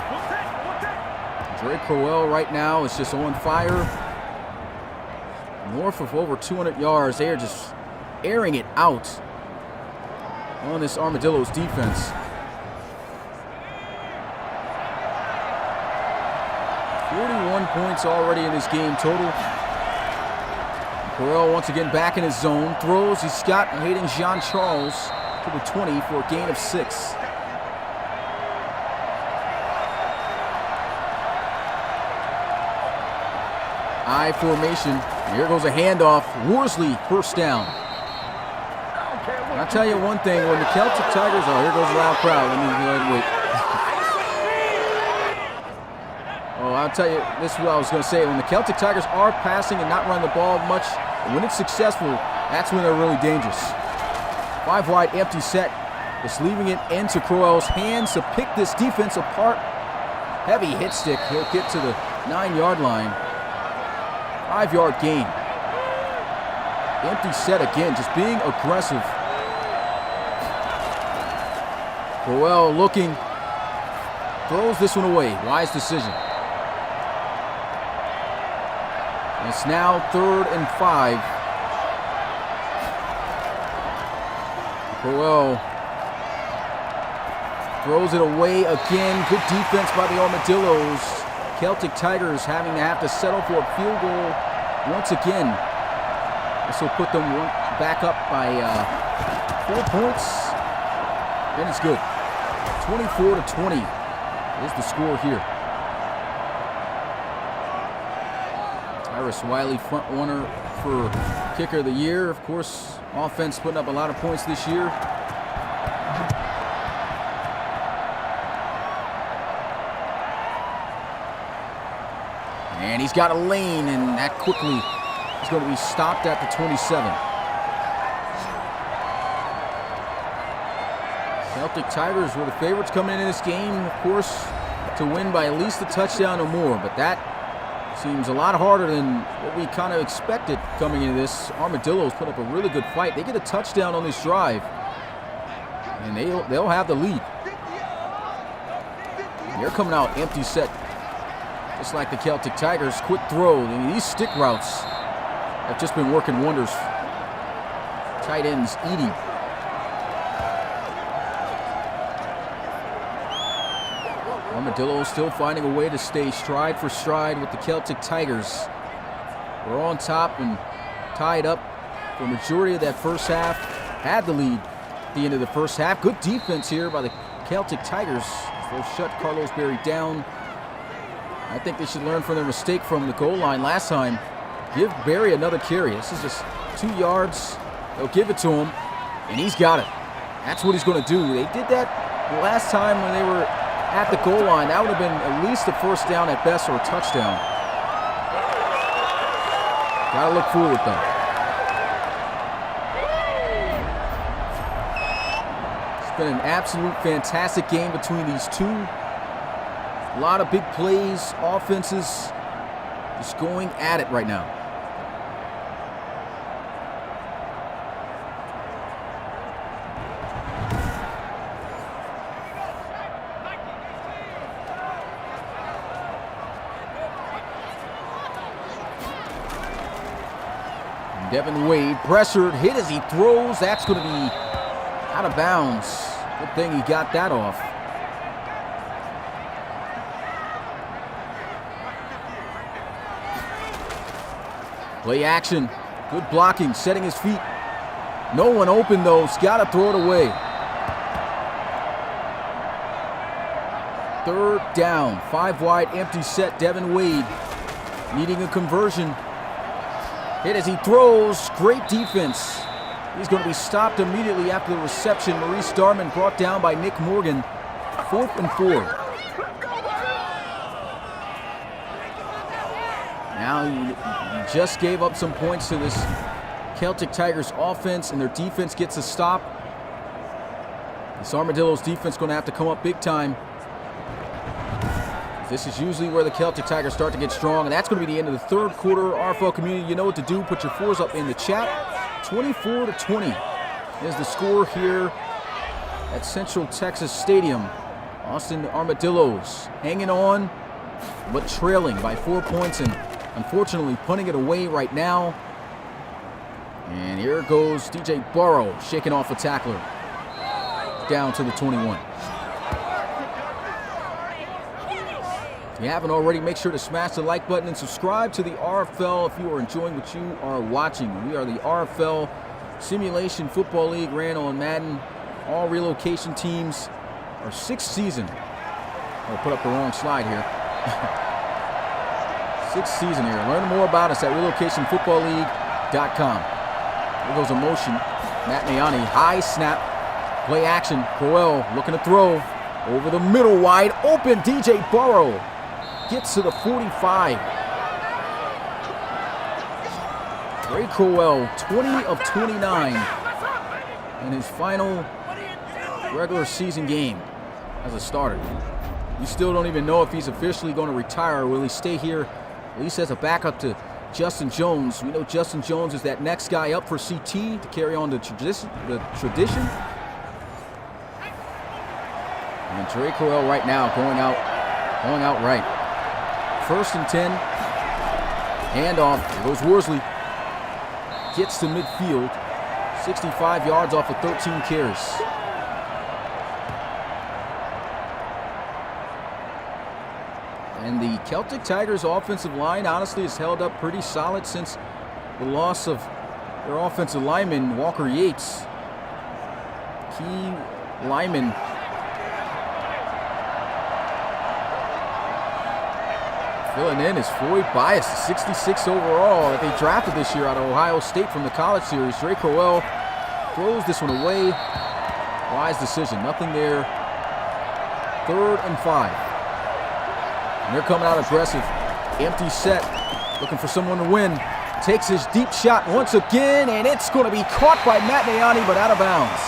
Dre Crowell right now is just on fire. North of over 200 yards. They are just airing it out on this Armadillos defense. 41 points already in this game total. Crowell once again back in his zone. Throws. He's got Hayden Jean-Charles to the 20 for a gain of 6. I formation. Here goes a handoff. Worsley, first down. I'll tell you one thing. When the Celtic Tigers... Oh, here goes a loud crowd. Let me go ahead and wait. I'll tell you, this is what I was going to say. When the Celtic Tigers are passing and not running the ball much, when it's successful, that's when they're really dangerous. 5 wide, empty set. Just leaving it into Crowell's hands to pick this defense apart. Heavy hit stick. He'll get to the 9-yard line. 5-yard gain. Empty set again, just being aggressive. Crowell looking. Throws this one away. Wise decision. It's now 3rd and 5. Crowell throws it away again. Good defense by the Armadillos. Celtic Tigers having to have to settle for a field goal once again. This will put them back up by 4 points. And it's good. 24-20 is the score here. Tyrus Wiley, front runner for kicker of the year. Of course, offense putting up a lot of points this year. And he's got a lane, and that quickly is going to be stopped at the 27. Celtic Tigers were the favorites coming into this game, of course, to win by at least a touchdown or more, but that seems a lot harder than what we kind of expected coming into this. Armadillos put up a really good fight. They get a touchdown on this drive, and they'll have the lead. They're coming out empty set, just like the Celtic Tigers. Quick throw. I mean, these stick routes have just been working wonders. Tight ends eating. Armadillo still finding a way to stay stride for stride with the Celtic Tigers. We're on top and tied up for the majority of that first half. Had the lead at the end of the first half. Good defense here by the Celtic Tigers. They'll shut Carlos Berry down. I think they should learn from their mistake from the goal line last time. Give Berry another carry. This is just 2 yards. They'll give it to him, and he's got it. That's what he's going to do. They did that last time when they were at the goal line. That would have been at least a first down at best or a touchdown. Got to look forward, though. It's been an absolute fantastic game between these two. A lot of big plays, offenses just going at it right now. Devin Wade pressured, hit as he throws. That's going to be out of bounds. Good thing he got that off. Play action. Good blocking, setting his feet. No one open though. He's got to throw it away. Third down. 5 wide, empty set. Devin Wade needing a conversion. Hit as he throws. Great defense. He's going to be stopped immediately after the reception. Maurice Darman brought down by Nick Morgan. 4th and 4. Now you just gave up some points to this Celtic Tigers offense, and their defense gets a stop. This Armadillos defense going to have to come up big time. This is usually where the Celtic Tigers start to get strong, and that's going to be the end of the third quarter. RFL community, you know what to do. Put your fours up in the chat. 24-20 is the score here at Central Texas Stadium. Austin Armadillos hanging on, but trailing by 4 points, and unfortunately punting it away right now. And here goes DJ Burrow, shaking off a tackler. Down to the 21. If you haven't already, make sure to smash the like button and subscribe to the RFL if you are enjoying what you are watching. We are the RFL Simulation Football League, ran on Madden. All relocation teams. Our 6th season. I'll put up the wrong slide here. 6th season here. Learn more about us at relocationfootballleague.com. There goes a motion. Matt Mayani, high snap. Play action. Crowell looking to throw. Over the middle, wide open. DJ Burrow gets to the 45. Ray Crowell, 20 of 29 in his final regular season game as a starter. You still don't even know if he's officially going to retire, or will he stay here at least as a backup to Justin Jones. We know Justin Jones is that next guy up for CT to carry on the tradition. And Trey Crowell right now going out right. 1st and 10. Handoff. There goes Worsley. Gets to midfield. 65 yards off of 13 carries. And the Celtic Tigers offensive line honestly has held up pretty solid since the loss of their offensive lineman, Walker Yates. Key lineman. Filling in is Floyd Bias, 66 overall that they drafted this year out of Ohio State from the college series. Drake Crowell throws this one away. Wise decision, nothing there. 3rd and 5. And they're coming out aggressive. Empty set, looking for someone to win. Takes his deep shot once again, and it's going to be caught by Matt Mayani, but out of bounds.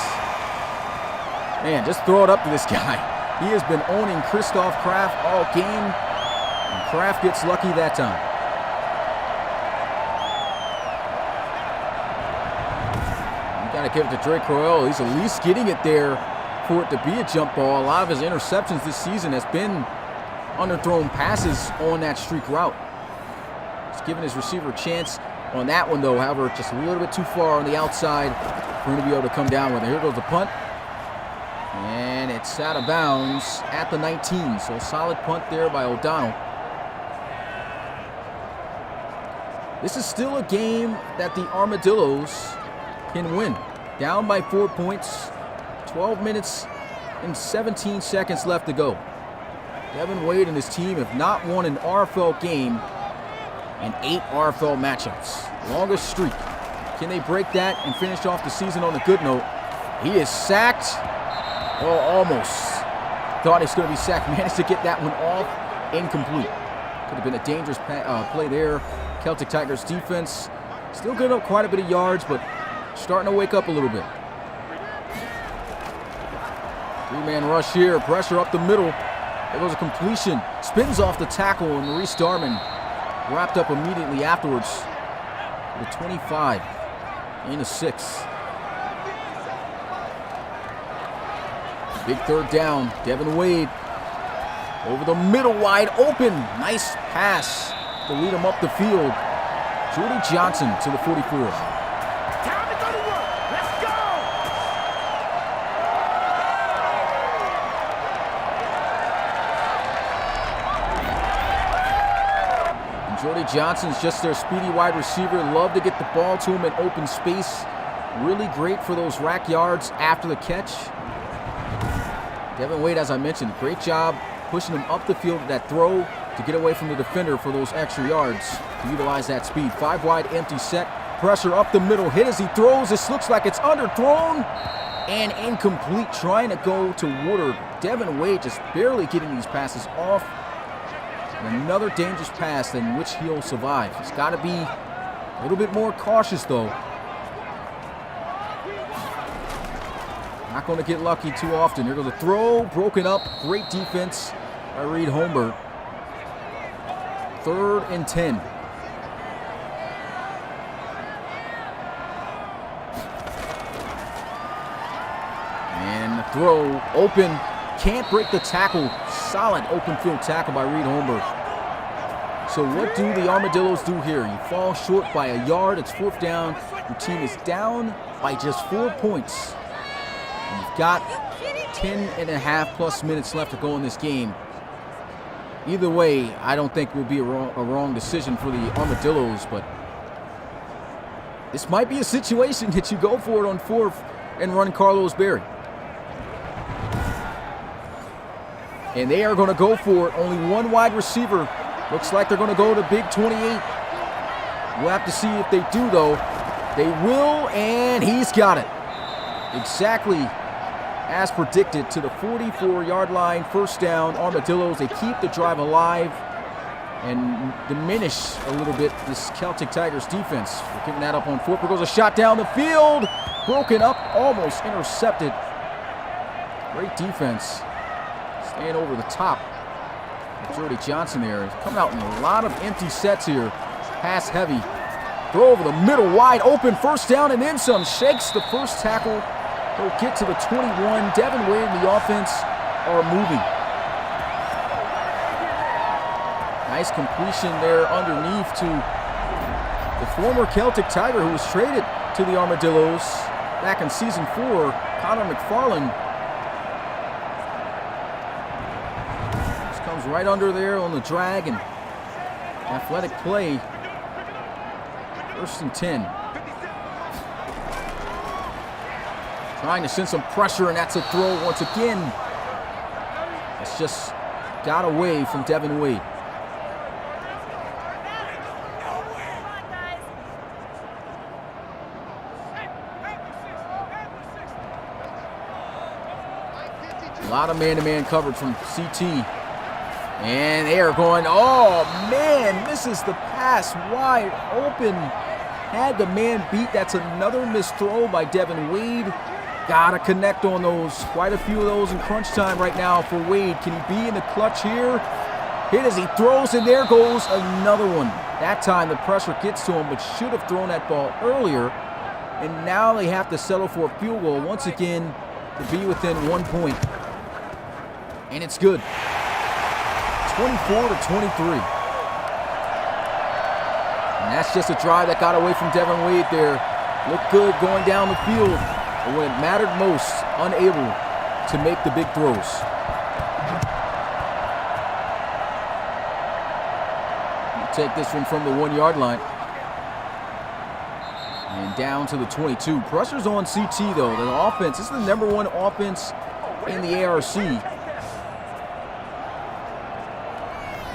Man, just throw it up to this guy. He has been owning Christoph Kraft all game. Kraft gets lucky that time. You got to give it to Drake Crowell. He's at least getting it there for it to be a jump ball. A lot of his interceptions this season has been underthrown passes on that streak route. He's giving his receiver a chance on that one, though. However, just a little bit too far on the outside for him to be able to come down with it. Here goes the punt. And it's out of bounds at the 19. So a solid punt there by O'Donnell. This is still a game that the Armadillos can win. Down by 4 points. 12 minutes and 17 seconds left to go. Devin Wade and his team have not won an RFL game in 8 RFL matchups. Longest streak. Can they break that and finish off the season on a good note? He is sacked. Oh, almost. Thought he was going to be sacked. Managed to get that one off. Incomplete. Could have been a dangerous play there. Celtic Tigers defense still giving up quite a bit of yards, but starting to wake up a little bit. 3-man rush here. Pressure up the middle. There goes a completion. Spins off the tackle, and Maurice Darman wrapped up immediately afterwards. The 25 and a 6. Big 3rd down. Devin Wade over the middle, wide open. Nice pass to lead him up the field. Jordy Johnson to the 44. Jordy Johnson's just their speedy wide receiver. Love to get the ball to him in open space. Really great for those rack yards after the catch. Devin Wade, as I mentioned, great job pushing him up the field at that throw to get away from the defender for those extra yards to utilize that speed. 5 wide, empty set. Pressure up the middle. Hit as he throws. This looks like it's underthrown and incomplete. Trying to go to Woodard. Devin Wade just barely getting these passes off. And another dangerous pass than which he'll survive. He's got to be a little bit more cautious, though. Not going to get lucky too often. Here goes a throw, broken up. Great defense by Reed Holmberg. 3rd and 10. And the throw open. Can't break the tackle. Solid open field tackle by Reed Holmberg. So what do the Armadillos do here? You fall short by a yard. It's 4th down. Your team is down by just 4 points. And you've got 10.5+ minutes left to go in this game. Either way, I don't think it will be a wrong decision for the Armadillos, but this might be a situation that you go for it on 4th and run Carlos Berry. And they are going to go for it. Only 1 wide receiver. Looks like they're going to go to big 28. We'll have to see if they do, though. They will, and he's got it. Exactly as predicted to the 44-yard line. 1st down. Armadillos, they keep the drive alive and diminish a little bit this Celtic Tigers defense. We're picking that up on 4th. There goes a shot down the field. Broken up, almost intercepted. Great defense. Staying over the top. Jordy Johnson there. He's coming out in a lot of empty sets here. Pass heavy. Throw over the middle, wide open. 1st down and then some. Shakes the first tackle. He'll get to the 21. Devin Wade and the offense are moving. Nice completion there underneath to the former Celtic Tiger who was traded to the Armadillos back in season 4, Connor McFarland. Just comes right under there on the drag and athletic play. 1st and 10. Trying to send some pressure, and that's a throw once again. It's just got away from Devin Wade. A lot of man-to-man coverage from CT. And they are going, oh man, misses the pass wide open. Had the man beat. That's another missed throw by Devin Wade. Gotta connect on those. Quite a few of those in crunch time right now for Wade. Can he be in the clutch here? Hit as he throws, and there goes another one. That time the pressure gets to him, but should have thrown that ball earlier. And now they have to settle for a field goal once again to be within 1 point. And it's good. 24-23. And that's just a drive that got away from Devin Wade there. Looked good going down the field. But when it mattered most, unable to make the big throws. We'll take this one from the 1-yard line. And down to the 22. Pressure's on CT though. The offense, this is the #1 offense in the ARC.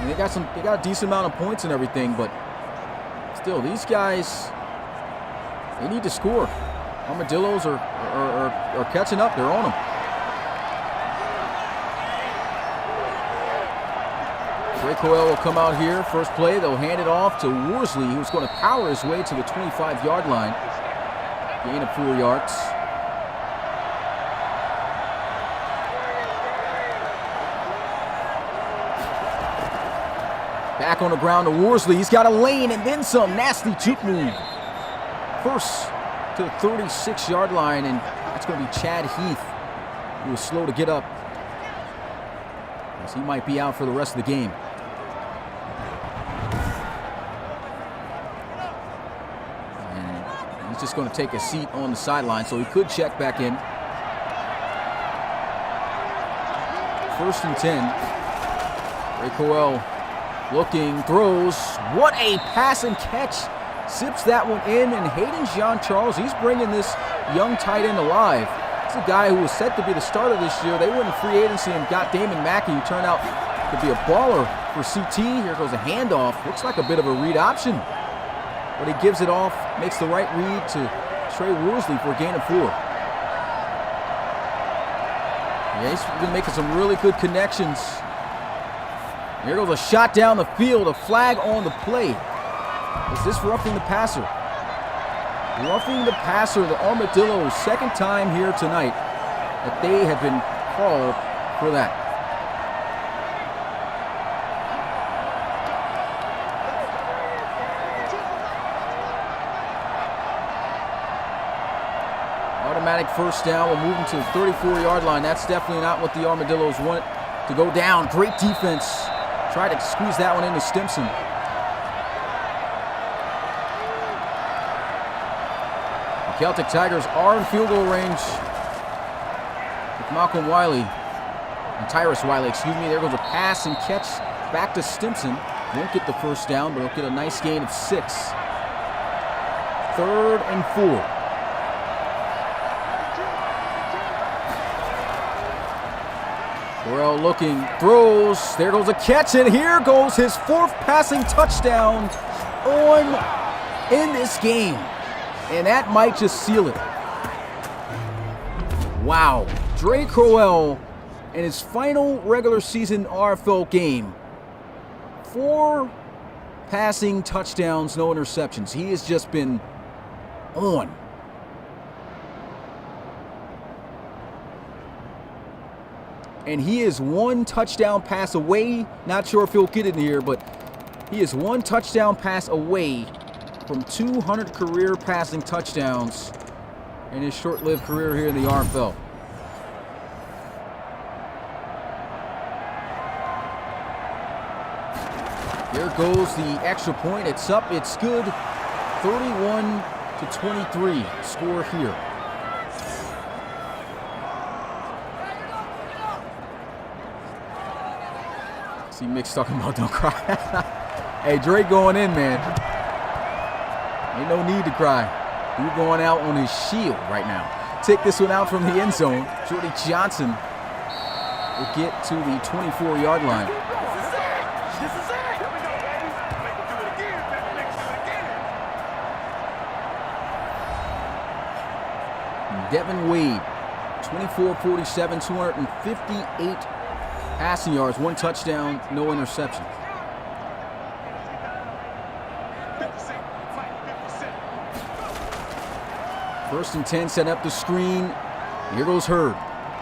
And they got a decent amount of points and everything, but still, these guys, they need to score. Armadillos are catching up. They're on them. Ray Coel will come out here. First play, they'll hand it off to Worsley, who's going to power his way to the 25-yard line. Gain of 4 yards. Back on the ground to Worsley. He's got a lane and then some. Nasty juke move. First to the 36-yard line, and that's going to be Chad Heath, who was slow to get up, as he might be out for the rest of the game. And he's just going to take a seat on the sideline, so he could check back in. 1st and 10. Ray Coel Looking, throws. What a pass and catch. Zips that one in, and Hayden Jean-Charles, he's bringing this young tight end alive. It's a guy who was set to be the starter this year. They went in free agency and got Damon Mackey, who turned out to be a baller for CT. Here goes a handoff. Looks like a bit of a read option, but he gives it off, makes the right read to Trey Worsley for a gain of 4. Yeah, he's been making some really good connections. Here goes a shot down the field, a flag on the play. Is this roughing the passer? Roughing the passer, the Armadillos, second time here tonight that they have been called for that. Automatic first down. We're moving to the 34-yard line. That's definitely not what the Armadillos want to go down. Great defense. Try to squeeze that one into Stimson. The Celtic Tigers are in field goal range with Malcolm Wiley, and Tyrus Wiley, excuse me. There goes a pass and catch back to Stimson. Won't get the first down, but he'll get a nice gain of 6. 3rd and 4. Burrell looking, throws, there goes a catch, and here goes his 4th passing touchdown in this game. And that might just seal it. Wow. Dre Crowell in his final regular season RFL game. 4 passing touchdowns, no interceptions. He has just been on. And he is 1 touchdown pass away. Not sure if he'll get it in here, but he is 1 touchdown pass away from 200 career passing touchdowns in his short-lived career here in the RFL. There goes the extra point. It's up. It's good. 31-23 score here. See Mick's talking about don't cry. Hey, Drake going in, man. Ain't no need to cry. He's going out on his shield right now. Take this one out from the end zone. Jordy Johnson will get to the 24-yard line. Devin Wade, 24-47, 258 passing yards, 1 touchdown, no interceptions. First and 10, set up the screen. Here goes Hurd.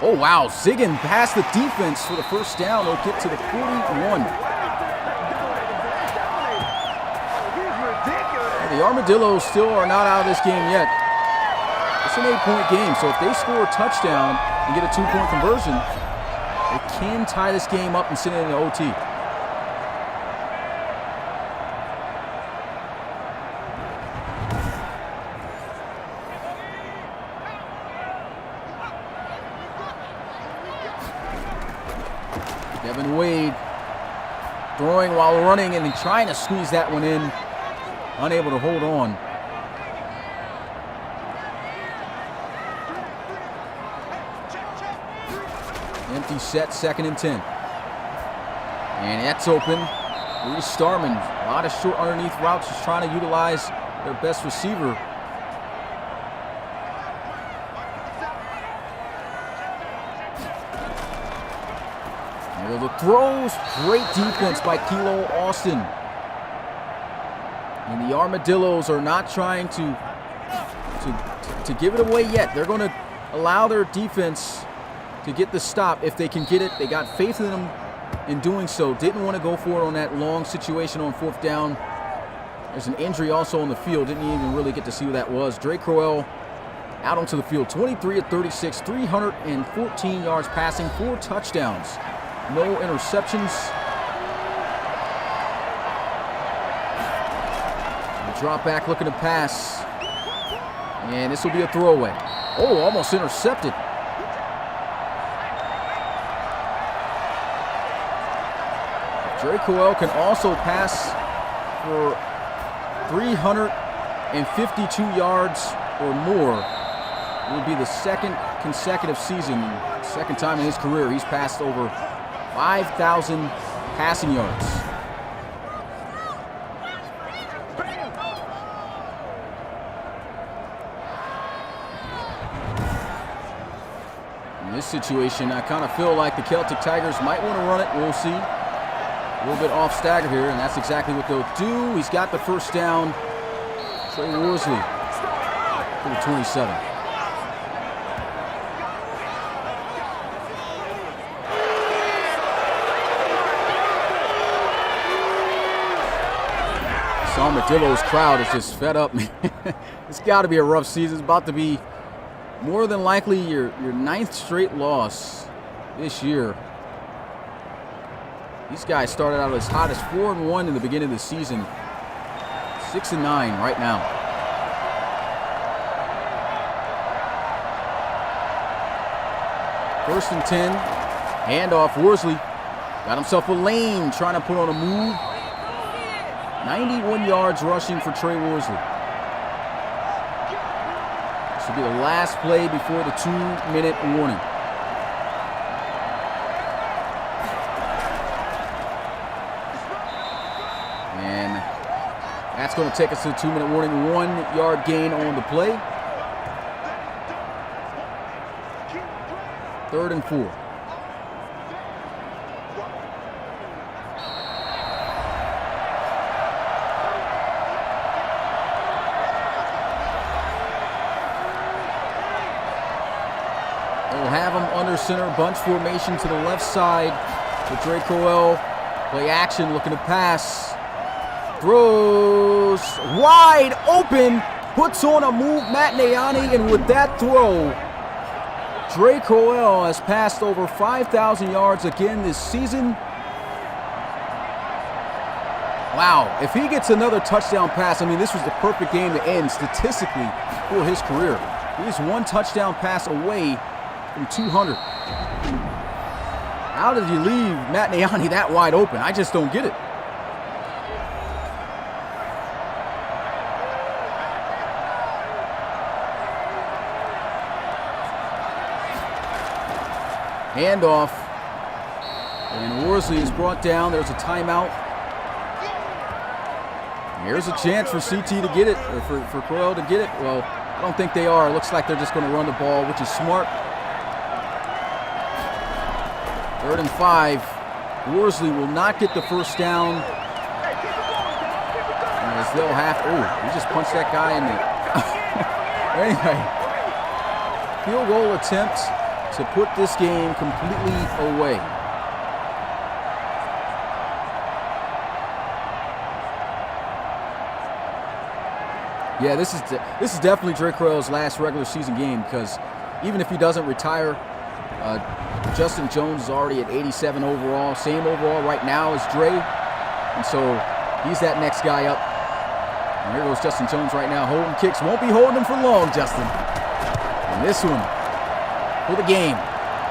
Oh, wow. zigging past the defense for the first down. They'll get to the 41. And the Armadillos still are not out of this game yet. It's an 8-point game, so if they score a touchdown and get a 2-point conversion, they can tie this game up and send it into OT. Devin Wade throwing while running and trying to squeeze that one in. Unable to hold on. Empty set, 2nd and 10. And that's open. Reese Starman, a lot of short underneath routes, just trying to utilize their best receiver. There the throws. Great defense by Kilo Austin. And the Armadillos are not trying to give it away yet. They're going to allow their defense to get the stop if they can get it. They got faith in them in doing so. Didn't want to go for it on that long situation on 4th down. There's an injury also on the field. Didn't even really get to see who that was. Dre Crowell out onto the field. 23-36, 314 yards passing, 4 touchdowns. No interceptions. Drop back looking to pass. And this will be a throwaway. Oh, almost intercepted. Dre Crowell can also pass for 352 yards or more. It will be the second consecutive season, second time in his career he's passed over 5,000 passing yards. In this situation, I kind of feel like the Celtic Tigers might want to run it. We'll see. A little bit off stagger here, and that's exactly what they'll do. He's got the first down. Trey Worsley to the 27. This Armadillos crowd is just fed up, man. It's got to be a rough season. It's about to be more than likely your 9th straight loss this year. These guys started out as hot as 4-1 in the beginning of the season. 6-9 right now. First and 10. Handoff. Worsley got himself a lane, trying to put on a move. 91 yards rushing for Trey Worsley. This will be the last play before the 2-minute warning. That's going to take us to the 2-minute warning. 1-yard gain on the play. 3rd and 4. They'll have him under center, bunch formation to the left side with Dre Crowell. Play action, looking to pass. Throws wide open, puts on a move, Matt Nayani, and with that throw, Dre Crowell has passed over 5,000 yards again this season. Wow, if he gets another touchdown pass, I mean, this was the perfect game to end statistically for his career. He's one touchdown pass away from 200. How did you leave Matt Nayani that wide open? I just don't get it. Handoff, and Worsley is brought down. There's a timeout. Here's a chance for CT to get it, or for Crowell to get it. Well, I don't think they are. It looks like they're just going to run the ball, which is smart. 3rd and 5. Worsley will not get the first down. As they'll have, he just punched that guy in the. Anyway, field goal attempt to put this game completely away. Yeah, this is definitely Dre Crowell's last regular season game, because even if he doesn't retire, Justin Jones is already at 87 overall, same overall right now as Dre, and so he's that next guy up. And here goes Justin Jones right now, holding kicks. Won't be holding him for long, Justin. And this one for the game.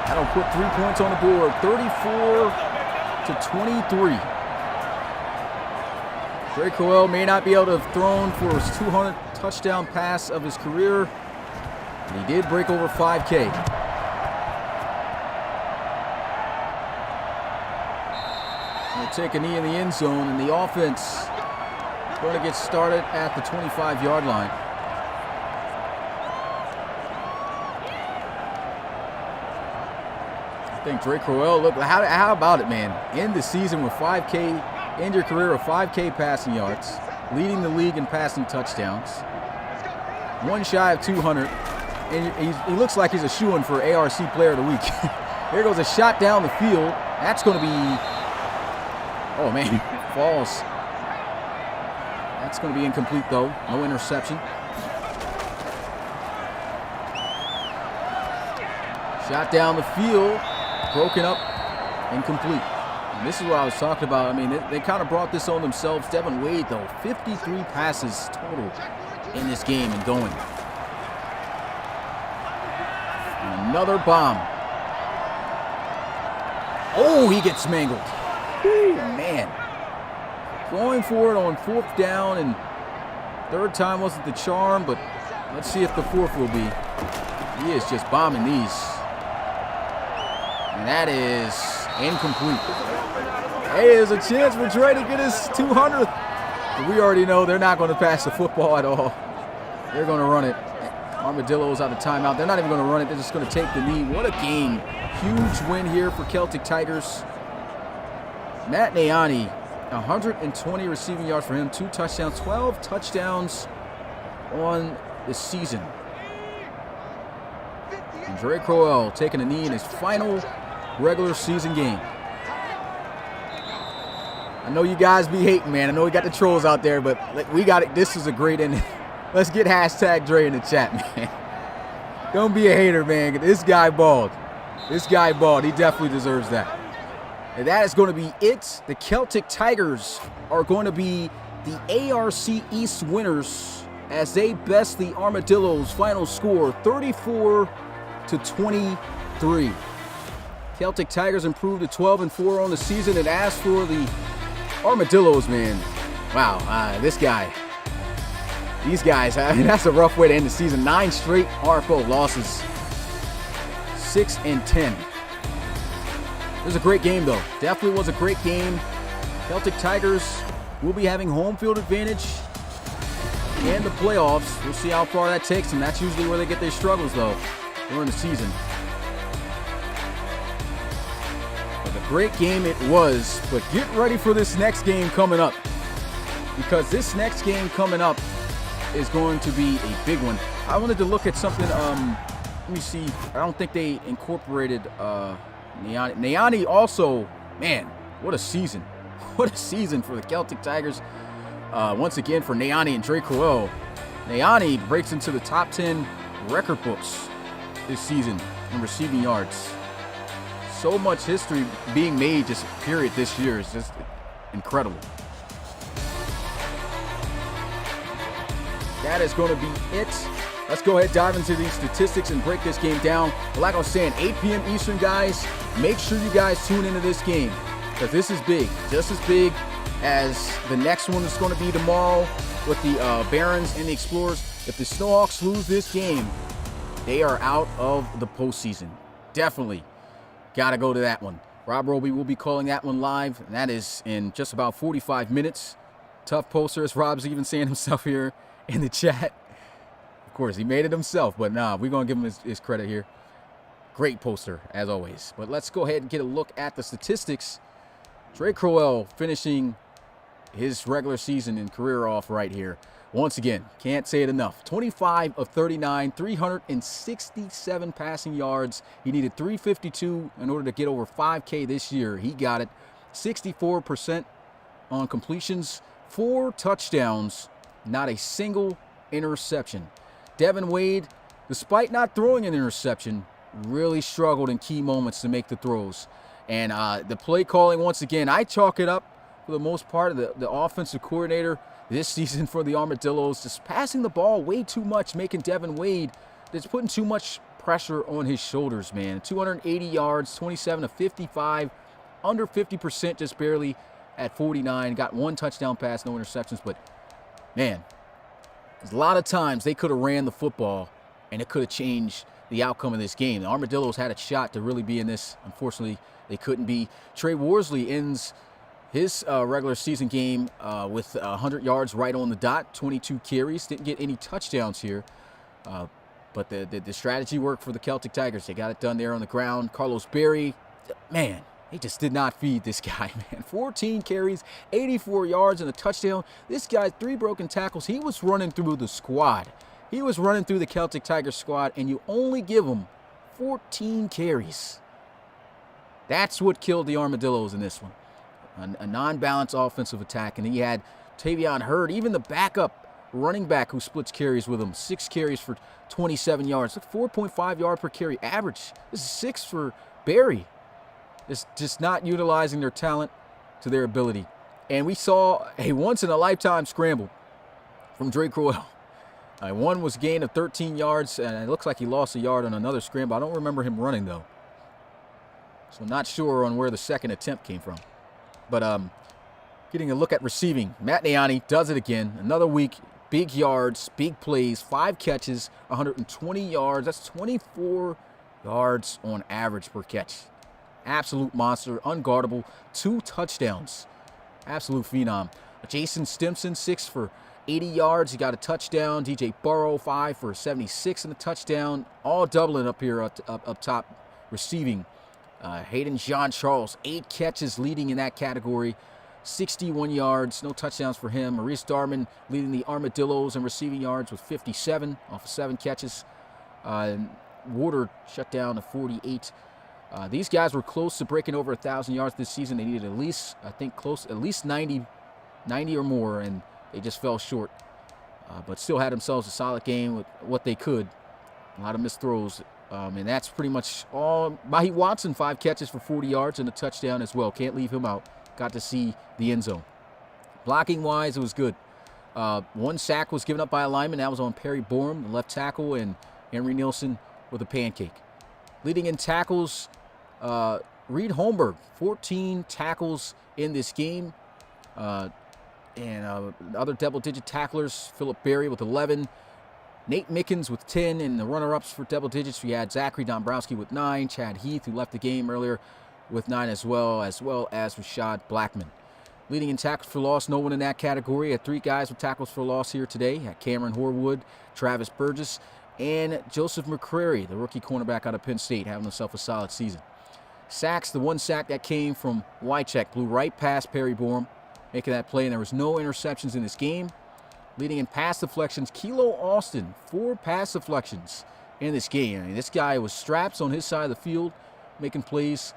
That'll put 3 points on the board, 34-23. Dre Crowell may not be able to have thrown for his 200th touchdown pass of his career, but he did break over 5K. He'll take a knee in the end zone, and the offense going to get started at the 25-yard line. I think Dre Crowell, look, how about it, man? End the season with 5K, end your career with 5K passing yards, leading the league in passing touchdowns, one shy of 200, and he looks like he's a shoo-in for ARC Player of the Week. Here goes a shot down the field. That's going to be, oh man, falls. That's going to be incomplete though, no interception. Shot down the field, broken up, incomplete. And this is what I was talking about. I mean, they kind of brought this on themselves. Devin Wade, though, 53 passes total in this game and going. And another bomb. Oh, he gets mangled. Whew, man. Going for it on 4th down, and 3rd time wasn't the charm, but let's see if the 4th will be. He is just bombing these. And that is incomplete. Hey, there's a chance for Dre to get his 200th. But we already know they're not going to pass the football at all. They're going to run it. Armadillos out of timeout. They're not even going to run it. They're just going to take the knee. What a game. Huge win here for Celtic Tigers. Matt Nayani, 120 receiving yards for him. 2 touchdowns, 12 touchdowns on the season. And Dre Crowell taking a knee in his final regular season game. I know you guys be hating, man. I know we got the trolls out there, but we got it. This is a great ending. Let's get hashtag Dre in the chat, man. Don't be a hater, man. This guy balled. This guy balled. He definitely deserves that. And that is going to be it. The Celtic Tigers are going to be the ARC East winners as they best the Armadillos. Final score 34-23. Celtic Tigers improved to 12-4 on the season. And as for the Armadillos, man, wow, these guys, I mean, that's a rough way to end the season. 9 straight RFL losses, 6-10. It was a great game, though. Definitely was a great game. Celtic Tigers will be having home field advantage in the playoffs. We'll see how far that takes them. That's usually where they get their struggles, though, during the season. But a great game it was. But get ready for this next game coming up, because this next game coming up is going to be a big one. I wanted to look at something. Let me see. I don't think they incorporated Nayani. Nayani also, man, what a season. What a season for the Celtic Tigers. Once again for Nayani and Dre Crowell. Nayani breaks into the top 10 record books this season in receiving yards. So much history being made just period this year is just incredible. That is going to be it. Let's go ahead, dive into these statistics and break this game down. But like I was saying, 8 p.m. Eastern, guys, make sure you guys tune into this game, because this is big, just as big as the next one is going to be tomorrow with the Barons and the Explorers. If the Snowhawks lose this game, they are out of the postseason. Definitely got to go to that one. Rob Roby will be calling that one live, and that is in just about 45 minutes. Tough poster, as Rob's even saying himself here in the chat. Of course, he made it himself, but nah, we're going to give him his credit here. Great poster, as always. But let's go ahead and get a look at the statistics. Dre Crowell finishing his regular season and career off right here. Once again, can't say it enough. 25 of 39, 367 passing yards. He needed 352 in order to get over 5K this year. He got it. 64% on completions, 4 touchdowns, not a single interception. Devin Wade, despite not throwing an interception, really struggled in key moments to make the throws. And the play calling, once again, I chalk it up for the most part. The offensive coordinator this season for the Armadillos, just passing the ball way too much, making Devin Wade, just putting too much pressure on his shoulders, man. 280 yards, 27 of 55, under 50%, just barely at 49. Got 1 touchdown pass, no interceptions. But, man, there's a lot of times they could have ran the football, and it could have changed the outcome of this game. The Armadillos had a shot to really be in this. Unfortunately, they couldn't be. Trey Worsley ends his regular season game with 100 yards right on the dot, 22 carries. Didn't get any touchdowns here. But the strategy worked for the Celtic Tigers. They got it done there on the ground. Carlos Berry, man, they just did not feed this guy, man. 14 carries, 84 yards, and a touchdown. This guy, 3 broken tackles. He was running through the squad. He was running through the Celtic Tigers squad, and you only give him 14 carries. That's what killed the Armadillos in this one. A non-balanced offensive attack. And he had Tavion Hurd, even the backup running back who splits carries with him. 6 carries for 27 yards. 4.5 yard per carry average. This is 6 for Barry. It's just not utilizing their talent to their ability. And we saw a once-in-a-lifetime scramble from Dre Crowell. One was gain of 13 yards, and it looks like he lost a yard on another scramble. I don't remember him running, though. So not sure on where the second attempt came from. But getting a look at receiving. Matt Niani does it again. Another week, big yards, big plays, 5 catches, 120 yards. That's 24 yards on average per catch. Absolute monster, unguardable, 2 touchdowns. Absolute phenom. Jason Stimson, 6 for 80 yards. He got a touchdown. DJ Burrow, 5 for 76 and a touchdown. All Dublin up here up top receiving. Hayden Jean-Charles, 8 catches leading in that category. 61 yards, no touchdowns for him. Maurice Darman leading the Armadillos in receiving yards with 57 off of 7 catches. Warder shut down to 48. These guys were close to breaking over 1,000 yards this season. They needed at least, I think, at least 90 or more, and they just fell short. But still had themselves a solid game with what they could. A lot of missed throws. And that's pretty much all. Mahi Watson, 5 catches for 40 yards and a touchdown as well. Can't leave him out. Got to see the end zone. Blocking-wise, it was good. 1 sack was given up by a lineman. That was on Perry Borum, the left tackle, and Henry Nielsen with a pancake. Leading in tackles, Reed Holmberg, 14 tackles in this game. And other double-digit tacklers, Philip Berry with 11. Nate Mickens with 10. And the runner-ups for double digits, we had Zachary Dombrowski with 9. Chad Heath, who left the game earlier, with 9 as well as Rashad Blackman. Leading in tackles for loss, no one in that category. Had 3 guys with tackles for loss here today. Had Cameron Horwood, Travis Burgess, and Joseph McCrary, the rookie cornerback out of Penn State, having himself a solid season. Sacks, the 1 sack that came from Wycheck, blew right past Perry Borum, making that play, and there was no interceptions in this game. Leading in pass deflections, Kilo Austin, 4 pass deflections in this game. I mean, this guy was straps on his side of the field, making plays.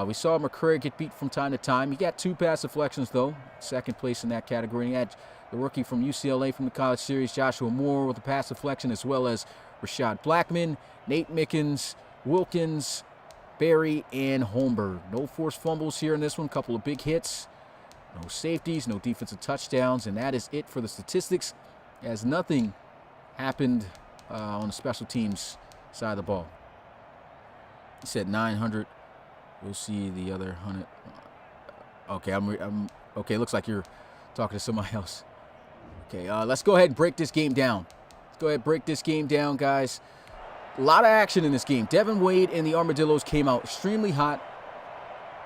We saw McCrary get beat from time to time. He got 2 pass deflections, though, second place in that category. And he had the rookie from UCLA from the college series, Joshua Moore, with a pass deflection, as well as Rashad Blackman, Nate Mickens, Wilkins, Berry, and Holmberg. No forced fumbles here in this one. Couple of big hits. No safeties, no defensive touchdowns, and that is it for the statistics, as nothing happened on the special teams side of the ball. He said 900. We'll see the other 100. Okay, I'm okay. Looks like you're talking to somebody else. Okay, let's go ahead and break this game down. Let's go ahead and break this game down, guys. A lot of action in this game. Devin Wade and the Armadillos came out extremely hot.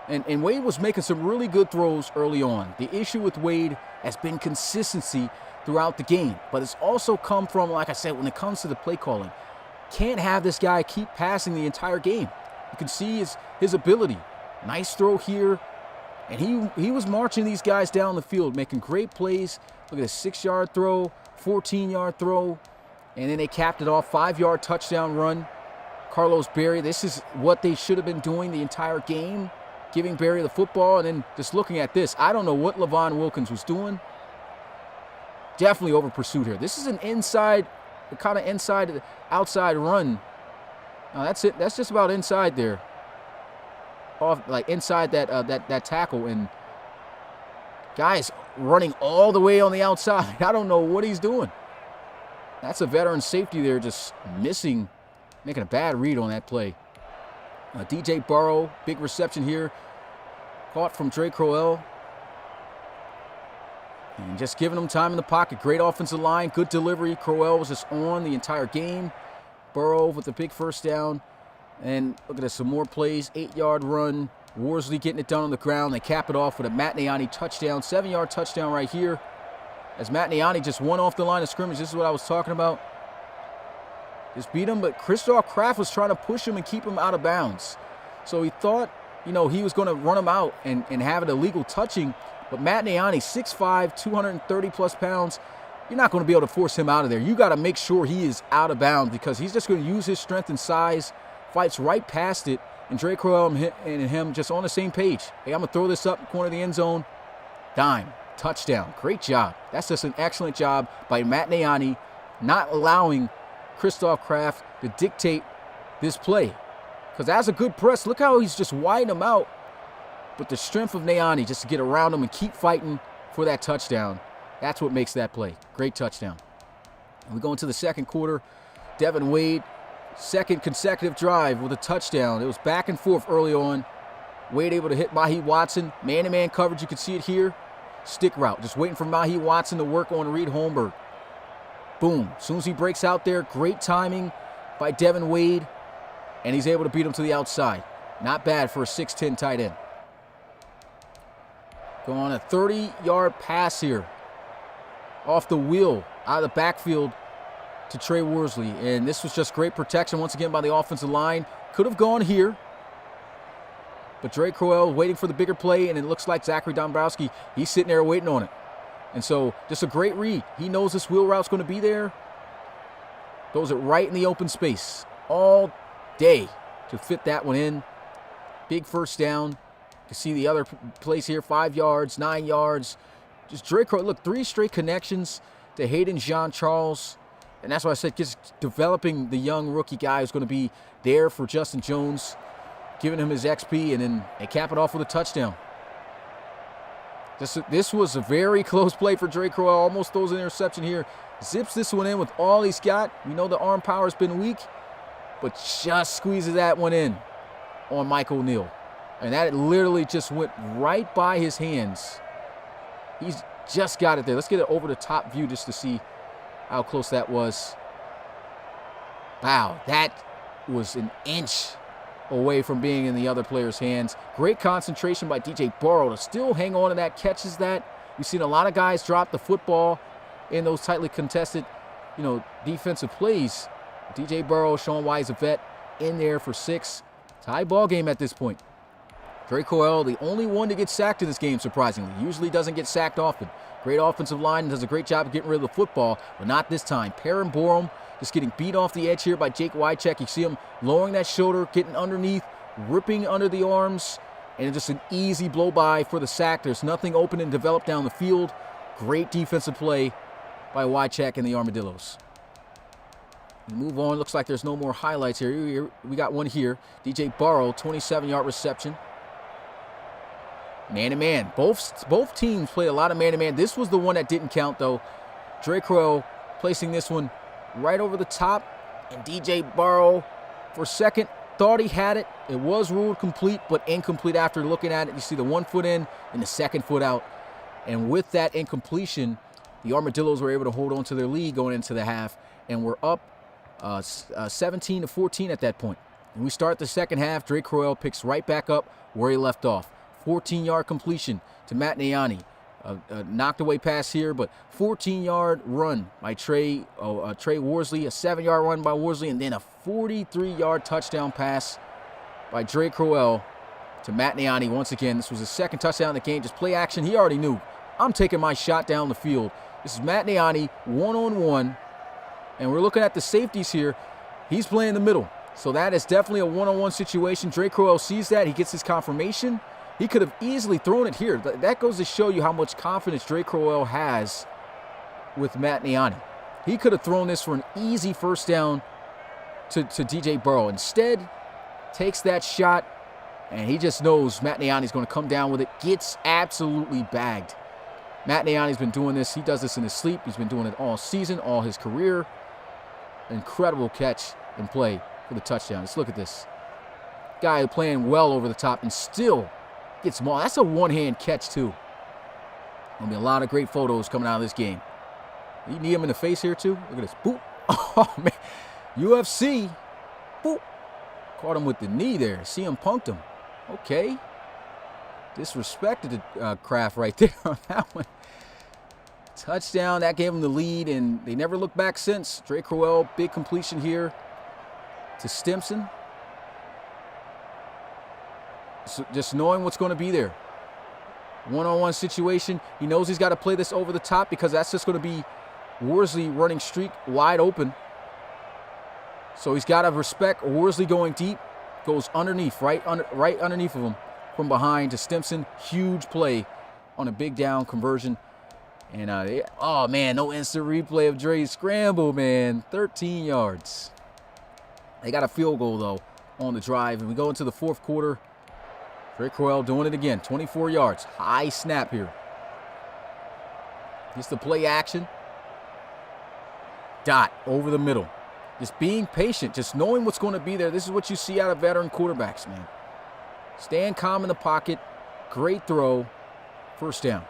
And Wade was making some really good throws early on. The issue with Wade has been consistency throughout the game. But it's also come from, like I said, when it comes to the play calling. Can't have this guy keep passing the entire game. You can see his ability. Nice throw here. And he was marching these guys down the field, making great plays. Look at a 6-yard throw, 14-yard throw. And then they capped it off, 5-yard touchdown run. Carlos Berry, this is what they should have been doing the entire game. Giving Berry the football, and then just looking at this, I don't know what Levon Wilkins was doing. Definitely over pursuit here. This is an inside, kind of inside, outside run. That's it. That's just about inside there. Off, like inside that tackle, and guys running all the way on the outside. I don't know what he's doing. That's a veteran safety there, just missing, making a bad read on that play. DJ Burrow, big reception here. Caught from Dre Crowell. And just giving him time in the pocket. Great offensive line, good delivery. Crowell was just on the entire game. Burrow with a big first down. And look at this, some more plays. 8-yard run. Worsley getting it done on the ground. They cap it off with a Matt Niani touchdown. 7-yard touchdown right here. As Matt Niani just won off the line of scrimmage. This is what I was talking about. Just beat him, but Christoph Kraft was trying to push him and keep him out of bounds. So he thought, he was going to run him out and have it illegal touching. But Matt Niani, 6'5", 230-plus pounds, you're not going to be able to force him out of there. You got to make sure he is out of bounds, because he's just going to use his strength and size, fights right past it, and Dre Crowell and him just on the same page. Hey, I'm going to throw this up corner of the end zone. Dime. Touchdown. Great job. That's just an excellent job by Matt Niani, not allowing Christoph Kraft to dictate this play. Because that's a good press. Look how he's just widening him out. But the strength of Niani just to get around him and keep fighting for that touchdown, that's what makes that play. Great touchdown. We go into the second quarter. Devin Wade, second consecutive drive with a touchdown. It was back and forth early on. Wade able to hit Mahi Watson. Man-to-man coverage, you can see it here. Stick route, just waiting for Mahi Watson to work on Reed Holmberg. Boom. As soon as he breaks out there, great timing by Devin Wade. And he's able to beat him to the outside. Not bad for a 6'10 tight end. Going on a 30-yard pass here. Off the wheel, out of the backfield to Trey Worsley. And this was just great protection once again by the offensive line. Could have gone here. But Dre Crowell waiting for the bigger play, and it looks like Zachary Dombrowski, he's sitting there waiting on it. And so just a great read. He knows this wheel route's going to be there. Throws it right in the open space all day to fit that one in. Big first down. You can see the other plays here, 5 yards, 9 yards. Just Dre Crowell, look, 3 straight connections to Hayden Jean-Charles. And that's why I said just developing the young rookie guy who's going to be there for Justin Jones, giving him his XP, and then they cap it off with a touchdown. This was a very close play for Dre Crowell. Almost throws an interception here. Zips this one in with all he's got. We know the arm power has been weak, but just squeezes that one in on Mike O'Neal. And that literally just went right by his hands. He's just got it there. Let's get it over the top view just to see how close that was. Wow, that was an inch away from being in the other player's hands. Great concentration by DJ Burrow to still hang on to that, catches that. We've seen a lot of guys drop the football in those tightly contested, defensive plays. DJ Burrow showing why he's a vet, in there for 6. Tie ball game at this point. Dre Crowell, the only one to get sacked in this game, surprisingly. Usually doesn't get sacked often. Great offensive line and does a great job of getting rid of the football, but not this time. Perrin Borum just getting beat off the edge here by Jake Wycheck. You see him lowering that shoulder, getting underneath, ripping under the arms, and just an easy blow-by for the sack. There's nothing open and developed down the field. Great defensive play by Wycheck and the Armadillos. We move on. Looks like there's no more highlights here. We got one here. DJ Burrow, 27-yard reception. Man-to-man. Both teams played a lot of man-to-man. This was the one that didn't count, though. Dre Crowell placing this one right over the top. And DJ Burrow, for a second, thought he had it. It was ruled complete, but incomplete after looking at it. You see the 1 foot in and the 2nd foot out. And with that incompletion, the Armadillos were able to hold on to their lead going into the half. And we're up 17-14 at that point. And we start the second half. Dre Crowell picks right back up where he left off. 14-yard completion to Matt Niani. Knocked away pass here, but 14-yard run by Trey Worsley, a 7-yard run by Worsley, and then a 43-yard touchdown pass by Dre Crowell to Matt Niani. Once again, this was his 2nd touchdown in the game. Just play action. He already knew, I'm taking my shot down the field. This is Matt Niani, one-on-one, and we're looking at the safeties here. He's playing the middle, so that is definitely a one-on-one situation. Dre Crowell sees that. He gets his confirmation. He could have easily thrown it here. That goes to show you how much confidence Dre Crowell has with Matt Niani. He could have thrown this for an easy first down to DJ Burrow. Instead, takes that shot, and he just knows Matt Niani's going to come down with it. Gets absolutely bagged. Matt Niani's been doing this. He does this in his sleep. He's been doing it all season, all his career. Incredible catch and play for the touchdown. Let's look at this. Guy playing well over the top and still gets mauled. That's a one-hand catch, too. There'll be a lot of great photos coming out of this game. You knee him in the face here, too. Look at this. Boop. Oh, man. UFC. Boop. Caught him with the knee there. See him punked him. Okay. Disrespected the Kraft right there on that one. Touchdown. That gave him the lead, and they never looked back since. Dre Crowell, big completion here to Stimson. So just knowing what's going to be there. One-on-one situation. He knows he's got to play this over the top because that's just going to be Worsley running streak wide open. So he's got to respect Worsley going deep. Goes underneath, right underneath of him from behind to Stimson. Huge play on a big down conversion. And, oh, man, no instant replay of Dre's scramble, man. 13 yards. They got a field goal, though, on the drive. And we go into the 4th quarter. Dre Crowell doing it again. 24 yards. High snap here. Just the play action. Dot over the middle. Just being patient. Just knowing what's going to be there. This is what you see out of veteran quarterbacks, man. Stand calm in the pocket. Great throw. First down.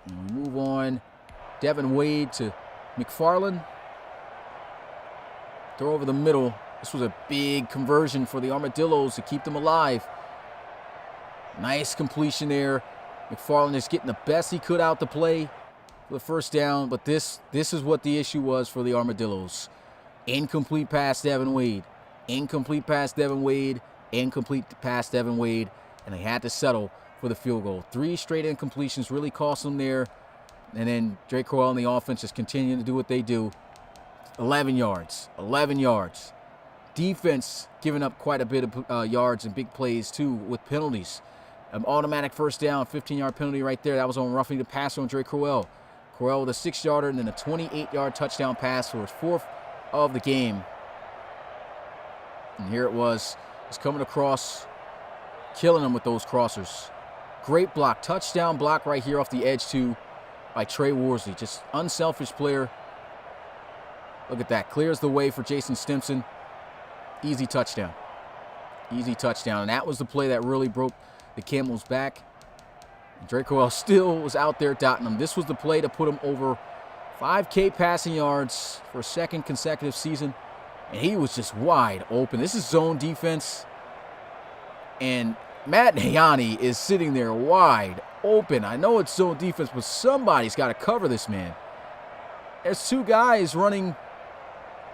And we move on. Devin Wade to McFarland. Throw over the middle. This was a big conversion for the Armadillos to keep them alive. Nice completion there. McFarland is getting the best he could out the play for the first down, but this is what the issue was for the Armadillos. Incomplete pass, Devin Wade. Incomplete pass, Devin Wade. Incomplete pass, Devin Wade. And they had to settle for the field goal. 3 straight incompletions really cost them there. And then Drake Crowell and the offense just continuing to do what they do. 11 yards. 11 yards. Defense giving up quite a bit of yards and big plays, too, with penalties. An automatic first down, 15-yard penalty right there. That was on roughing the passer on Drake Crowell. Crowell with a 6-yarder and then a 28-yard touchdown pass for his 4th of the game. And here it was. He's coming across, killing them with those crossers. Great block. Touchdown block right here off the edge, too, by Trey Worsley. Just unselfish player. Look at that. Clears the way for Jason Stimson. Easy touchdown. Easy touchdown. And that was the play that really broke the camel's back. And Drake Crowell still was out there dotting them. This was the play to put him over 5K passing yards for a 2nd consecutive season. And he was just wide open. This is zone defense. And Matt Nayani is sitting there wide open. I know it's zone defense, but somebody's got to cover this man. There's 2 guys running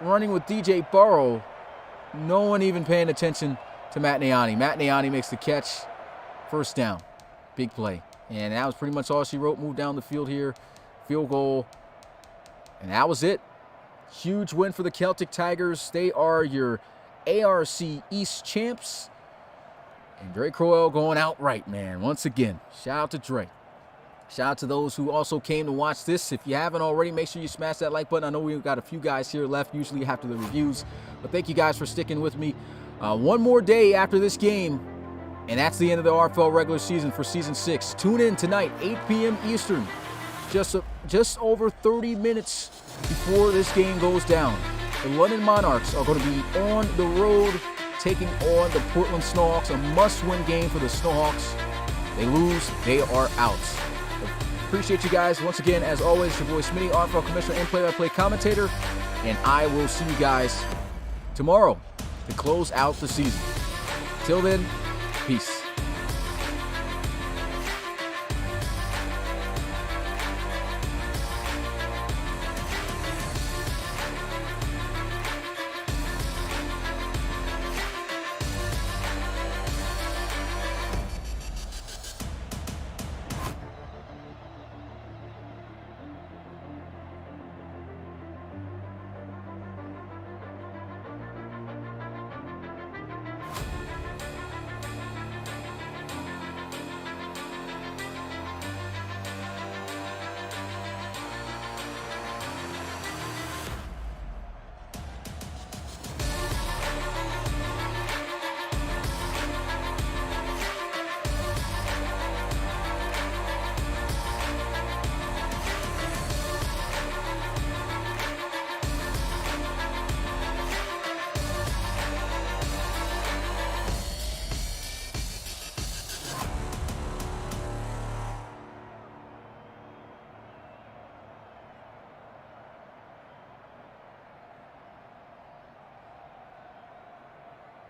with DJ Burrow. No one even paying attention to Matt Nayani. Matt Nayani makes the catch. First down. Big play. And that was pretty much all she wrote. Moved down the field here. Field goal. And that was it. Huge win for the Celtic Tigers. They are your ARC East champs. And Drake Crowell going out right, man. Once again, shout out to Drake. Shout out to those who also came to watch this. If you haven't already, make sure you smash that like button. I know we've got a few guys here left, usually after the reviews. But thank you guys for sticking with me. One more day after this game, and that's the end of the RFL regular season for Season 6. Tune in tonight, 8 p.m. Eastern. Just over 30 minutes before this game goes down. The London Monarchs are going to be on the road taking on the Portland Snowhawks. A must-win game for the Snowhawks. They lose, they are out. Appreciate you guys. Once again, as always, your boy Smitty, RFL Commissioner and play-by-play commentator. And I will see you guys tomorrow to close out the season. Till then, peace.